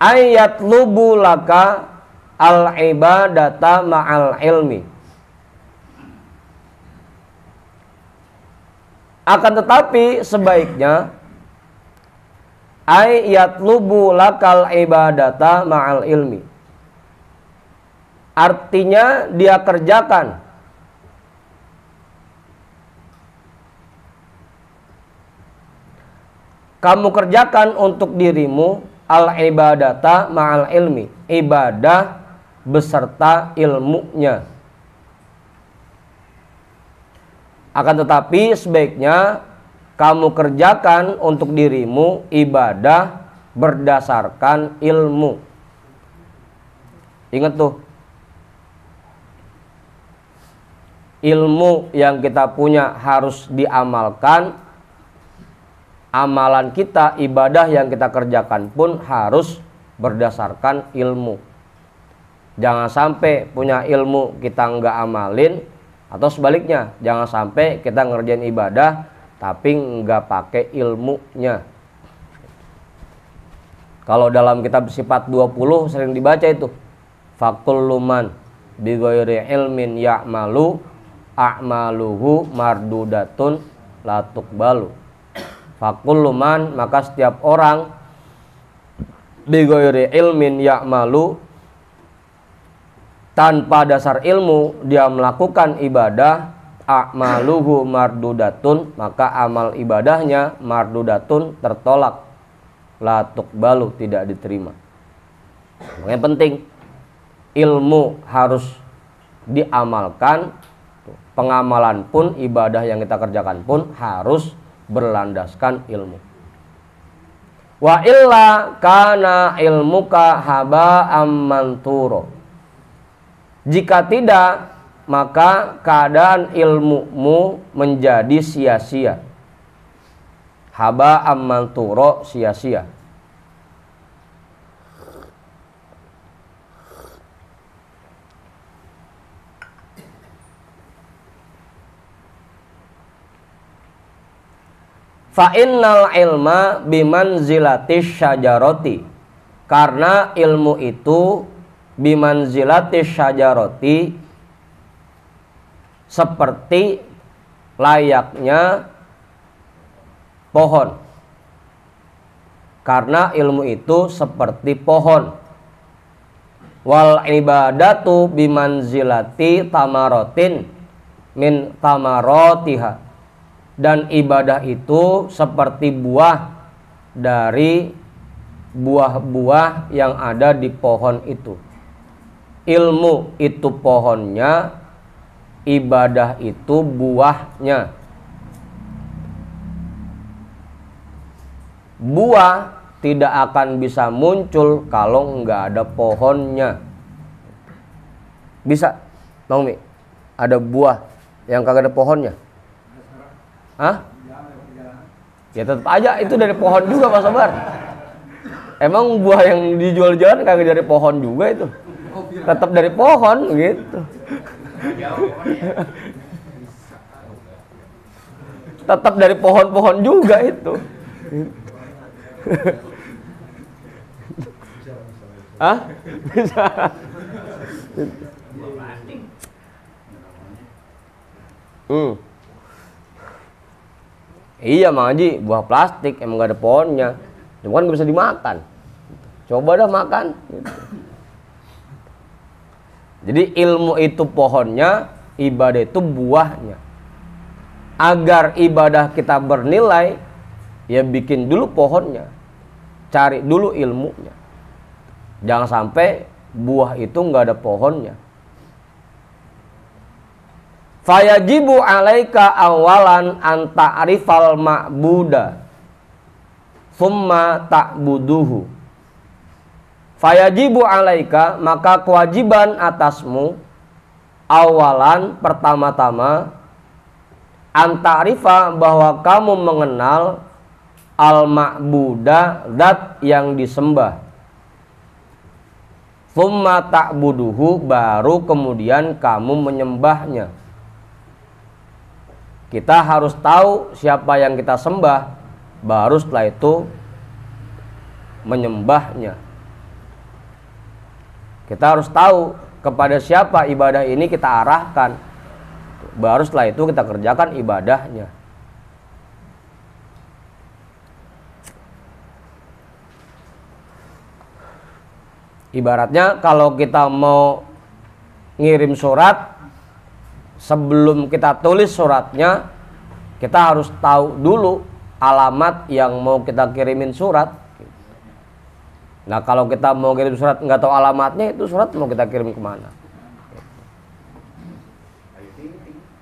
Ayat lubu laka al ibadata ma'al ilmi. Akan tetapi sebaiknya ayat lubu lakal ibadata ma'al ilmi. Artinya dia kerjakan kamu kerjakan untuk dirimu al-ibadata ma'al ilmi, ibadah beserta ilmunya. Akan tetapi sebaiknya kamu kerjakan untuk dirimu ibadah berdasarkan ilmu. Ingat tuh, ilmu yang kita punya harus diamalkan. Amalan kita, ibadah yang kita kerjakan pun harus berdasarkan ilmu. Jangan sampai punya ilmu kita nggak amalin, atau sebaliknya, jangan sampai kita ngerjain ibadah tapi nggak pakai ilmunya. Kalau dalam kitab sifat 20 sering dibaca itu, fakullu man bi ghairi ilmin ya'malu a'maluhu mardudatun la tuqbalu. Fakullu man, maka setiap orang bi ghairi ilmin ya'malu, tanpa dasar ilmu dia melakukan ibadah, a'maluhu mardudatun, maka amal ibadahnya mardudatun, tertolak, la tuqbalu, tidak diterima. Yang penting ilmu harus diamalkan, pengamalan pun, ibadah yang kita kerjakan pun harus berlandaskan ilmu. Wa illa kana ilmuka haba'am manturo. Jika tidak, maka keadaan ilmumu menjadi sia-sia. Haba'am manturo, sia-sia. Fa innal ilma bimanzilatis syajaroti. Karena ilmu itu bimanzilatis syajaroti, seperti layaknya pohon. Karena ilmu itu seperti pohon. Wal ibadatu bimanzilati tamarotin min tamarotiha. Dan ibadah itu seperti buah dari buah-buah yang ada di pohon itu. Ilmu itu pohonnya, ibadah itu buahnya. Buah tidak akan bisa muncul kalau nggak ada pohonnya. Bisa, Bang Mi? Ada buah yang kagak ada pohonnya? Hah? Ya tetap aja itu dari pohon juga, Pak Sabar. Emang buah yang dijual jalan kagak dari pohon juga itu? Tetap dari pohon gitu. Tetap dari pohon-pohon juga itu. Hah? Bisa. Iya Mang Haji, buah plastik emang gak ada pohonnya, cuma kan gak bisa dimakan. Coba dah makan. Jadi ilmu itu pohonnya, ibadah itu buahnya. Agar ibadah kita bernilai, ya bikin dulu pohonnya, cari dulu ilmunya. Jangan sampai buah itu nggak ada pohonnya. Fayajibu alaika awalan an ta'rifal ma'buda thumma ta'buduhu. Fayajibu alaika, maka kewajiban atasmu awalan pertama-tama an ta'rifa, bahwa kamu mengenal al ma'buda, zat yang disembah. Thumma ta'buduhu, baru kemudian kamu menyembahnya. Kita harus tahu siapa yang kita sembah, baru setelah itu menyembahnya. Kita harus tahu kepada siapa ibadah ini kita arahkan, baru setelah itu kita kerjakan ibadahnya. Ibaratnya kalau kita mau ngirim surat, sebelum kita tulis suratnya, kita harus tahu dulu alamat yang mau kita kirimin surat. Nah kalau kita mau kirim surat nggak tahu alamatnya, itu surat mau kita kirim kemana?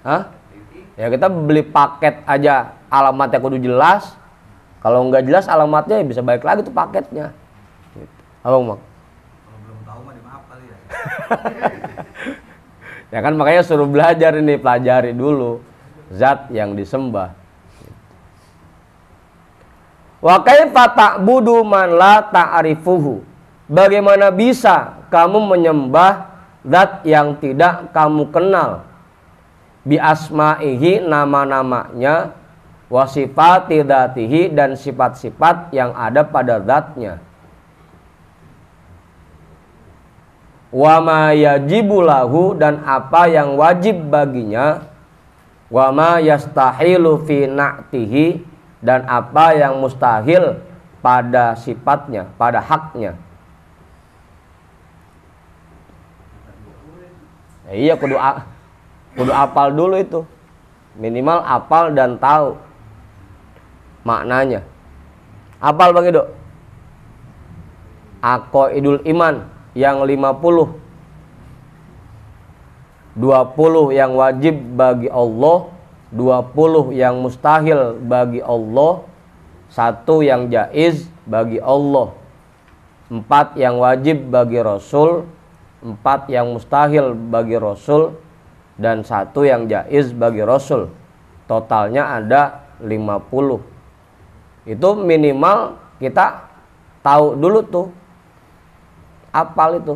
Hah? Ya kita beli paket aja, alamatnya kudu jelas. Kalau nggak jelas alamatnya, ya bisa balik lagi tuh paketnya. Abang Mak? Kalau belum tahu mah dimaaf kali ya. Ya kan makanya suruh belajar ini, pelajari dulu zat yang disembah. Wa kaifa ta'budu man la ta'rifuhu? Bagaimana bisa kamu menyembah zat yang tidak kamu kenal? Bi asma'ihi, nama-namanya, wa sifati dzatihi, dan sifat-sifat yang ada pada zatnya. Wa ma yajibu lahu, dan apa yang wajib baginya. Wa ma yastahilu fi na'tihi, dan apa yang mustahil pada sifatnya, pada haknya. Ya, iya kudu apal dulu itu. Minimal apal dan tahu maknanya. Apal Bang Ido? Aqaidul iman yang 50. 20 yang wajib bagi Allah, 20 yang mustahil bagi Allah, 1 yang jaiz bagi Allah, 4 yang wajib bagi Rasul, 4 yang mustahil bagi Rasul, dan 1 yang jaiz bagi Rasul. Totalnya ada 50. Itu minimal kita tahu dulu tuh, apal itu.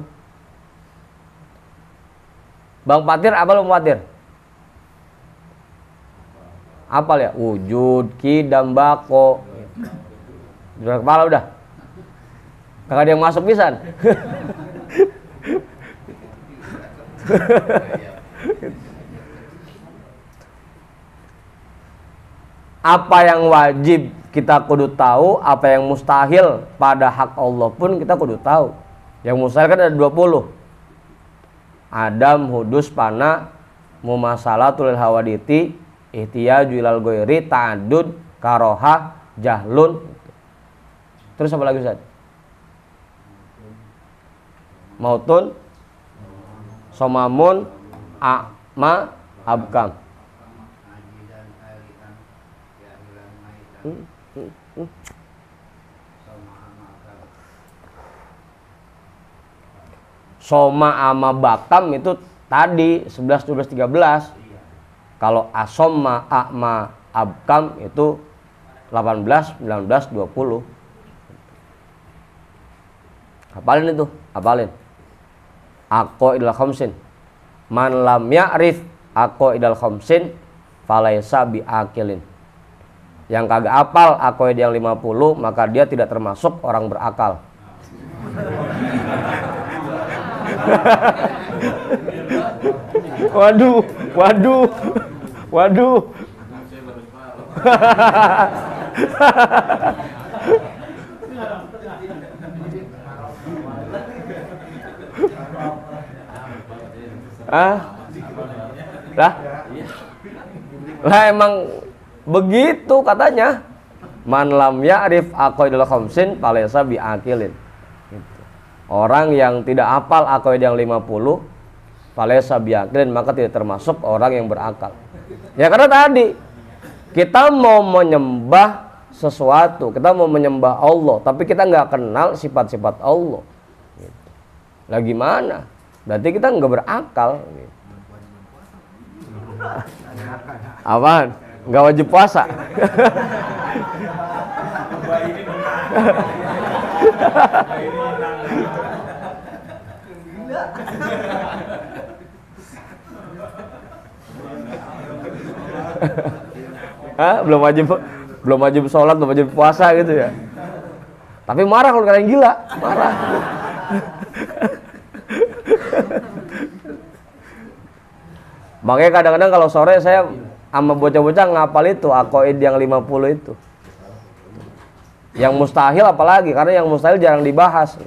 Bang Patir, apal Bang Patir? Apal ya? Wujud, kidam, bako. Udah kepala udah. Kagak ada yang masuk pisan. Apa yang wajib kita kudu tahu, apa yang mustahil pada hak Allah pun kita kudu tahu. Yang mustahil kan ada 20. Adam, hudus, pana, mumasalatul hawaditi, ihtiyaju ilal ghairi, ta'addud, karoha, jahlun. Terus apa lagi Ustaz? Mautun, somamun, a'ma, abkam. Soma ama bakam itu tadi 11, 12, 13. Kalau asoma, a'ma, abkam itu 18, 19, 20. Hafalin itu, hafalin. Aqaidul khamsin. Man lam ya'rif aqaidul khamsin falaysa biaqilin. Yang kagak apal aqaid yang 50, maka dia tidak termasuk orang berakal. Waduh, waduh, waduh. Lah emang begitu katanya. Man lam ya'rif aqaidul khamsin falaysa biaqilin. Orang yang tidak hafal aqaid yang 50 falaysa biaqilin, maka tidak termasuk orang yang berakal. Ya karena tadi kita mau menyembah sesuatu, kita mau menyembah Allah, tapi kita nggak kenal sifat-sifat Allah. Lah gimana? Berarti kita nggak berakal. Apaan? Nggak wajib puasa. Hah? Belum wajib sholat, belum wajib puasa gitu ya. Tapi marah kalau kalian gila, marah. Makanya kadang-kadang kalau sore saya sama bocah-bocah ngapal itu aqaid yang 50 itu. Yang mustahil apalagi, karena yang mustahil jarang dibahas.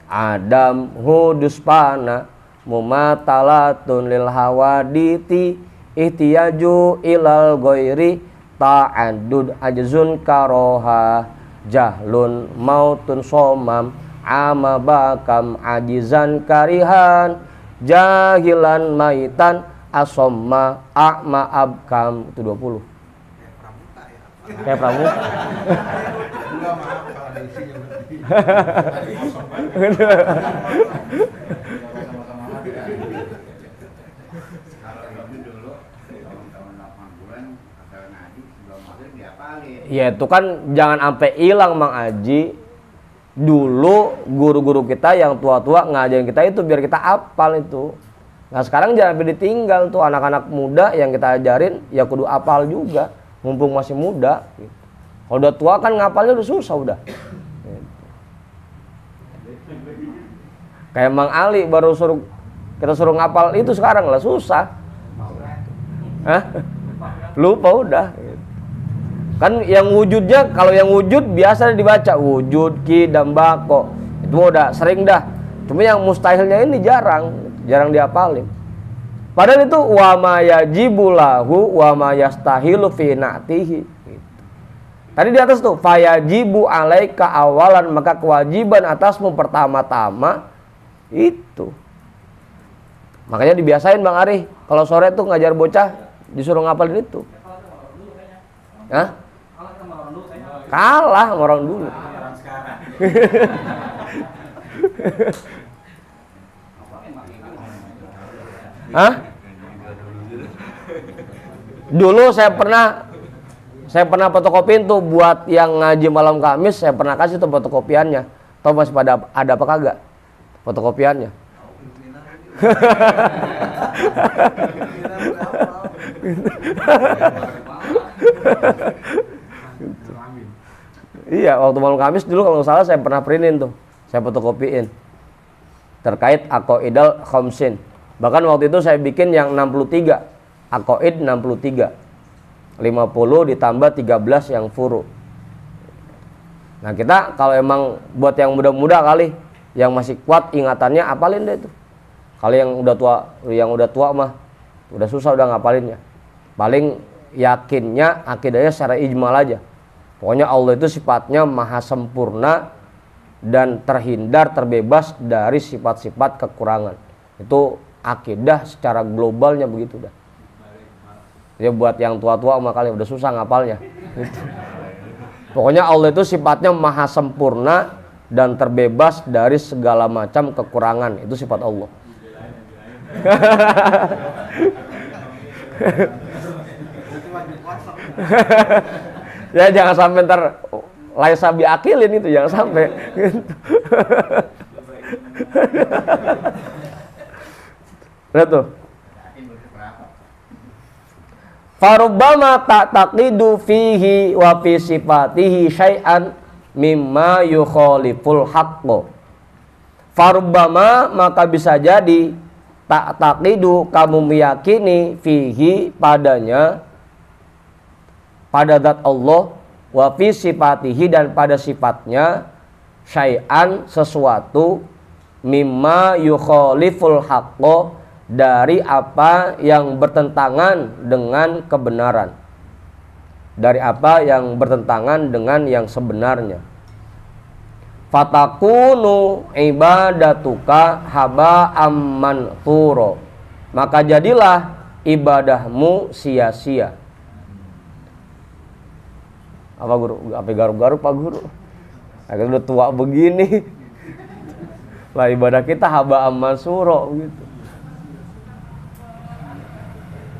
Adam, hudus, pana, mumatalatun lil hawaditi, ihtiyaju ilal ghairi, ta'addud, ajzun, karoha, jahlun, mautun, somam, ama bakam, ajizan, karihan, jahilan, maitan, asomma, a'ma, abkam. Itu 20. Kayak pramuka. Enggak, maaf kalau ada isinya berarti. Kalau itu dulu tahun-tahun 80-an asal ngaji sebelum maghrib diapalin. Ya itu kan jangan sampai hilang Mang Aji. Dulu guru-guru kita yang tua-tua ngajarin kita itu biar kita hafal itu. Nah sekarang jangan sampai ditinggal tuh anak-anak muda yang kita ajarin ya kudu hafal juga. Mumpung masih muda gitu. Kalau udah tua kan ngapalnya udah susah udah gitu. Kayak Mang Ali baru kita suruh ngapal itu sekarang lah susah. Hah? Lupa udah gitu. Kan yang wujudnya, kalau yang wujud biasa dibaca wujud, ki, dan bako itu udah sering dah. Cuma yang mustahilnya ini jarang dihafalin. Padahal itu wa ma yajibu lahu wa ma yastahilu fi na'tihi gitu. Tadi di atas tuh fayajibu alaika awalan, maka kewajiban atasmu pertama-tama itu. Makanya dibiasain Bang Ari kalau sore tuh ngajar bocah disuruh ngapalin itu. Hah? Kalah sama orang dulu. Hah? Dulu saya pernah fotokopiin tuh buat yang ngaji malam Kamis, saya pernah kasih tuh fotokopiannya. Tahu masih pada ada apa kagak? Fotokopiannya. Iya, waktu malam Kamis dulu kalau nggak salah saya pernah printin tuh. Saya fotokopiin. Terkait aqaidul khamsin. Bahkan waktu itu saya bikin yang 63. Aqaid 63. 50 ditambah 13 yang furu. Nah, kita kalau emang buat yang muda-muda kali yang masih kuat ingatannya apalin deh tuh. Kalau yang udah tua mah udah susah udah ngapalinnya. Paling yakinnya akidahnya secara ijmal aja. Pokoknya Allah itu sifatnya maha sempurna dan terhindar, terbebas dari sifat-sifat kekurangan. Itu akidah secara globalnya begitu dah. Ya buat yang tua-tua makanya udah susah ngapalnya. Gitu. Pokoknya Allah itu sifatnya maha sempurna dan terbebas dari segala macam kekurangan. Itu sifat Allah. Ya jangan sampai ntar laisa bi akilin itu, jangan sampai gitu. Lihat tuh. Farubbama ta'taqidu fihi wa fi sifatihi syai'an mimma yukhaliful haqqo. Farubbama, maka bisa jadi ta'taqidu, kamu meyakini fihi, padanya, pada zat Allah, wa fi sifatihi, dan pada sifatnya, syai'an, sesuatu, mimma yukhaliful haqqo, dari apa yang bertentangan dengan kebenaran, dari apa yang bertentangan dengan yang sebenarnya. Fatakunu ibadatuka haba'am manthuro, maka jadilah ibadahmu sia-sia. Apa guru? Apa garuk-garuk Pak Guru? Akhirnya udah tua begini. Lah ibadah kita haba'am mansuro gitu.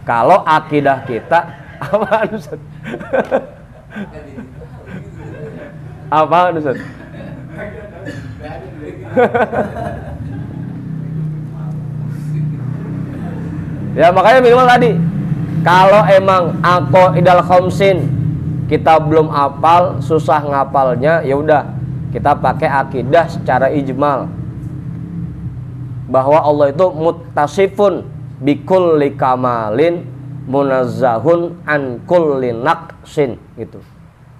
Kalau akidah kita apaan Ustaz? Apaan Ustaz? Ya makanya minimal tadi, kalau emang aqaidal khamsin kita belum hafal, susah ngapalnya, ya udah kita pakai akidah secara ijmal bahwa Allah itu muttasifun bikulli kamalin munazzahun an kulli naqsin gitu.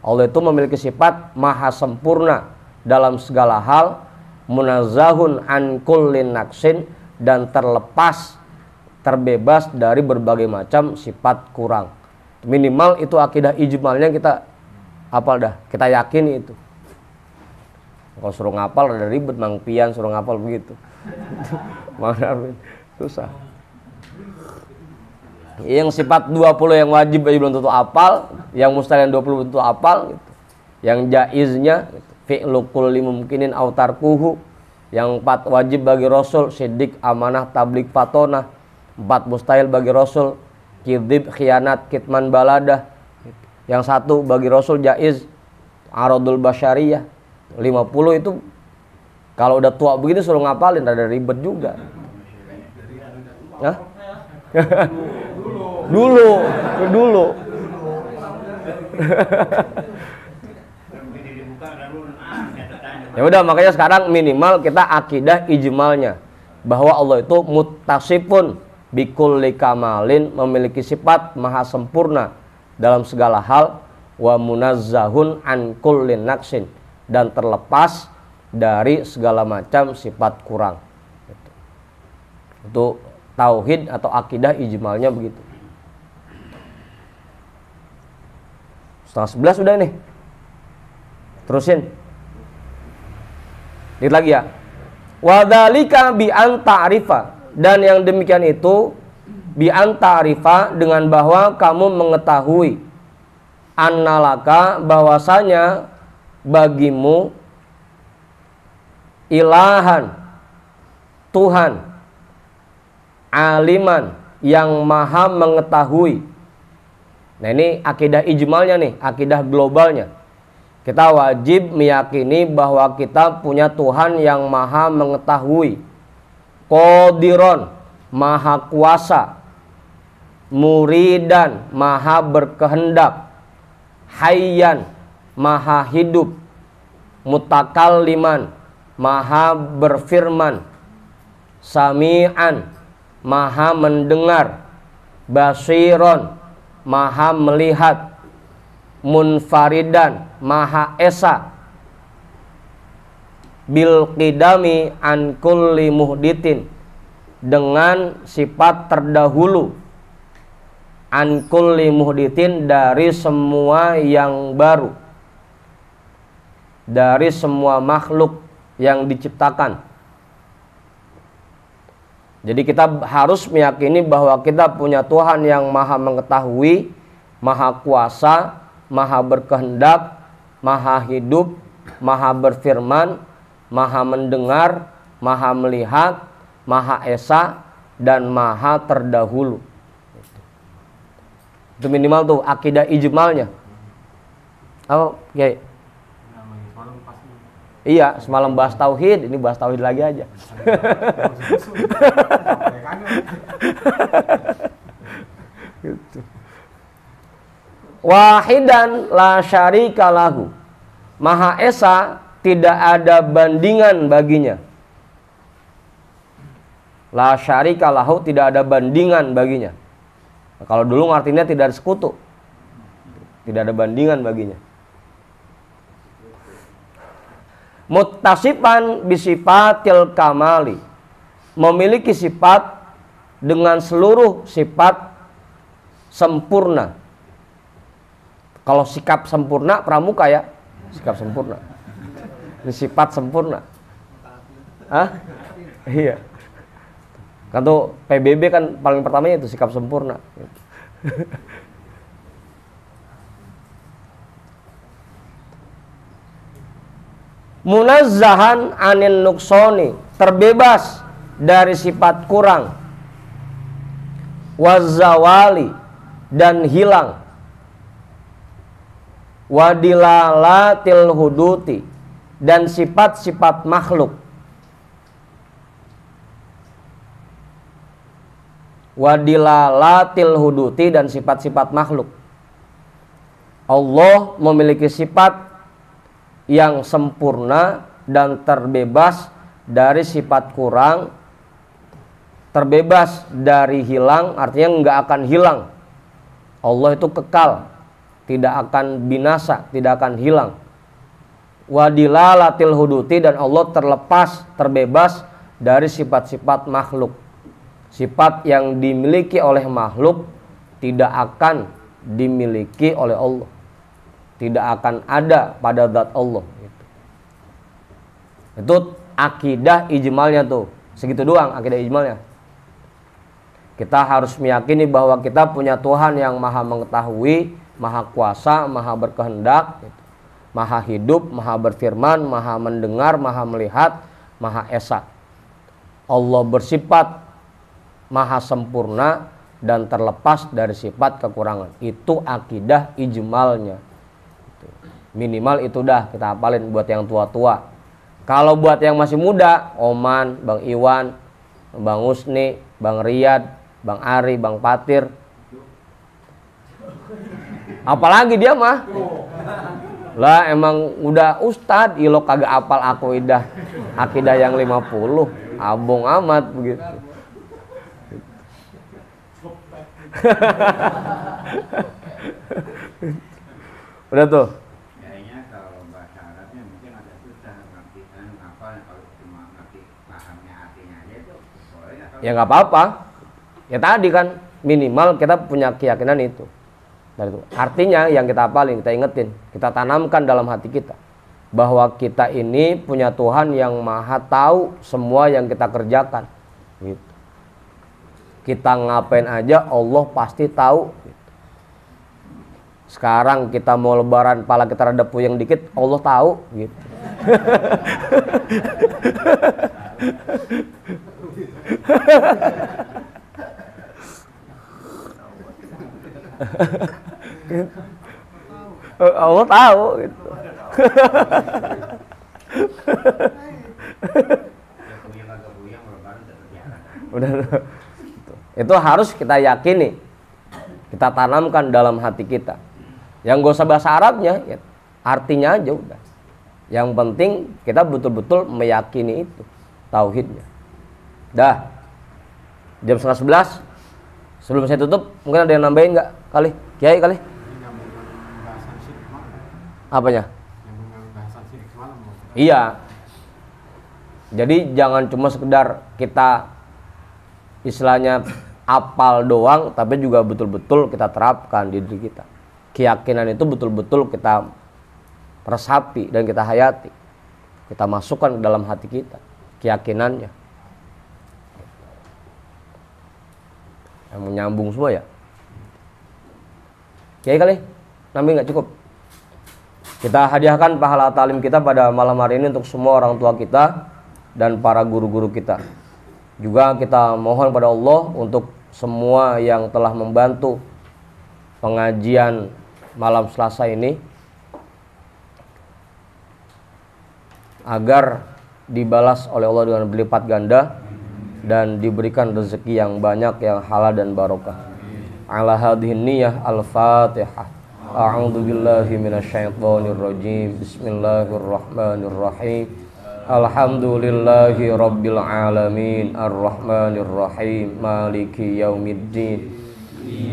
Allah itu memiliki sifat maha sempurna dalam segala hal, munazzahun an kulli naqsin, dan terlepas, terbebas dari berbagai macam sifat kurang. Minimal itu akidah ijmalnya kita hafal dah, kita yakin itu. Kalau suruh ngapal ada ribet, Mang Pian suruh ngapal begitu. Mana susah. Yang sifat 20 yang wajib aja belum tentu hafal, yang mustahil yang 20 belum tentu hafal gitu. Yang jaiznya gitu. Fi'lu kulli mumkinin aw tarkuhu. Yang 4 wajib bagi Rasul, siddiq, amanah, tabligh, fatonah. 4 mustahil bagi Rasul, kidzib, khianat, kitman, baladah. Yang 1 bagi Rasul jaiz, aradul basyariyah. 50 itu kalau udah tua begini suruh ngapalin rada ribet juga. Hah? Dulu. Ya udah, makanya sekarang minimal kita akidah ijmalnya bahwa Allah itu muttasifun bikulli kamalin, memiliki sifat maha sempurna dalam segala hal, wa munazzahun an kulli naqsin, dan terlepas dari segala macam sifat kurang. Itu tauhid atau akidah ijmalnya begitu. 10:30 udah nih. Terusin. Dikit lagi ya. Wadzalika bi an ta'rifa, dan yang demikian itu bi an ta'rifa, dengan bahwa kamu mengetahui, annalaka, bahwasanya bagimu, ilahan, Tuhan, aliman, yang maha mengetahui. Nah ini akidah ijmalnya nih, akidah globalnya. Kita wajib meyakini bahwa kita punya Tuhan yang maha mengetahui, qadiron, maha kuasa, muridan, maha berkehendak, hayyan, maha hidup, mutakalliman, maha berfirman, sami'an, maha mendengar, basiron, maha melihat, munfaridan, maha esa, bil qidami an kulli muhditin, dengan sifat terdahulu, an kulli muhditsin, dari semua yang baru, dari semua makhluk yang diciptakan. Jadi kita harus meyakini bahwa kita punya Tuhan yang maha mengetahui, maha kuasa, maha berkehendak, maha hidup, maha berfirman, maha mendengar, maha melihat, maha esa, dan maha terdahulu. Itu minimal tuh akidah ijmalnya. Oh, oke. Iya, semalam bahas tauhid, ini bahas tauhid lagi aja. Gitu. Wahidan la syarika lahu, Maha Esa, tidak ada bandingan baginya. La syarika lahu, tidak ada bandingan baginya. Nah, kalau dulu artinya tidak ada sekutu, tidak ada bandingan baginya. Muttasifan bisifatil kamali, memiliki sifat dengan seluruh sifat sempurna. Kalau sikap sempurna pramuka ya, sikap sempurna. Ini sifat sempurna. Hah? Iya. Kan tuh PBB kan paling pertamanya itu sikap sempurna. Munazzahan anin nuksoni, terbebas dari sifat kurang, wazawali, dan hilang, wadilalatil huduti, dan sifat-sifat makhluk, wadilalatil huduti, dan sifat-sifat makhluk. Allah memiliki sifat yang sempurna dan terbebas dari sifat kurang, terbebas dari hilang, artinya nggak akan hilang. Allah itu kekal, tidak akan binasa, tidak akan hilang. Wadilalatil huduti, dan Allah terlepas, terbebas dari sifat-sifat makhluk. Sifat yang dimiliki oleh makhluk tidak akan dimiliki oleh Allah, tidak akan ada pada zat Allah. Itu akidah ijmalnya tuh, segitu doang akidah ijmalnya. Kita harus meyakini bahwa kita punya Tuhan yang maha mengetahui, maha kuasa, maha berkehendak, maha hidup, maha berfirman, maha mendengar, maha melihat, maha esa. Allah bersifat maha sempurna dan terlepas dari sifat kekurangan. Itu akidah ijmalnya. Minimal itu dah kita hafalin buat yang tua-tua. Kalau buat yang masih muda, Oman, Bang Iwan, Bang Usni, Bang Riyad, Bang Ari, Bang Patir, apalagi dia mah lah emang udah ustad, ilo kagak apal akidah yang 50, abong amat begitu. Udah tuh. Kayaknya kalau bahasa Arabnya mungkin agak susah ngerti apa, kalau cuma ngerti pahamnya artinya aja itu boleh nggak? Ya nggak apa-apa. Ya tadi kan minimal kita punya keyakinan itu. Dari itu. Artinya yang kita hafalin, kita ingetin, kita tanamkan dalam hati kita bahwa kita ini punya Tuhan yang maha tahu semua yang kita kerjakan. Gitu. Kita ngapain aja Allah pasti tahu. Sekarang kita mau lebaran, pala kita rada puyeng dikit, Allah tahu gitu. Allah tahu gitu. Udah. Itu harus kita yakini, kita tanamkan dalam hati kita. Yang gak usah bahasa Arabnya, ya, artinya aja udah. Yang penting kita betul-betul meyakini itu tauhidnya. Dah, jam 10:30. Sebelum saya tutup, mungkin ada yang nambahin nggak kali? Kiai kali? Apanya? Iya. Jadi jangan cuma sekedar kita istilahnya apal doang, tapi juga betul-betul kita terapkan di diri kita. Keyakinan itu betul-betul kita resapi dan kita hayati. Kita masukkan ke dalam hati kita keyakinannya. Yang menyambung semua ya. Kiai kali, namanya nggak cukup. Kita hadiahkan pahala talim kita pada malam hari ini untuk semua orang tua kita dan para guru-guru kita. Juga kita mohon pada Allah untuk semua yang telah membantu pengajian malam Selasa ini agar dibalas oleh Allah dengan berlipat ganda dan diberikan rezeki yang banyak, yang halal dan barokah. Ala hadhihi niyyah al-Fatihah. A'udzu billahi minasyaitonir rajim. Bismillahirrahmanirrahim. Alhamdulillahi rabbil alamin arrahmanir rahim maliki yaumiddin.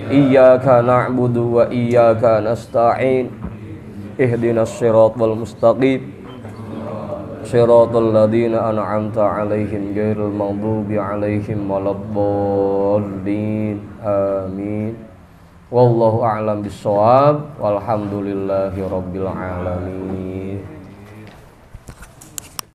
Iyyaka na'budu wa iyyaka nasta'in. Ihdinas siratal mustaqim. Siratal ladzina an'amta 'alaihim ghairil maghdubi 'alaihim waladdallin. Amin. Wallahu a'lam bissawab. Walhamdulillahi rabbil alamin.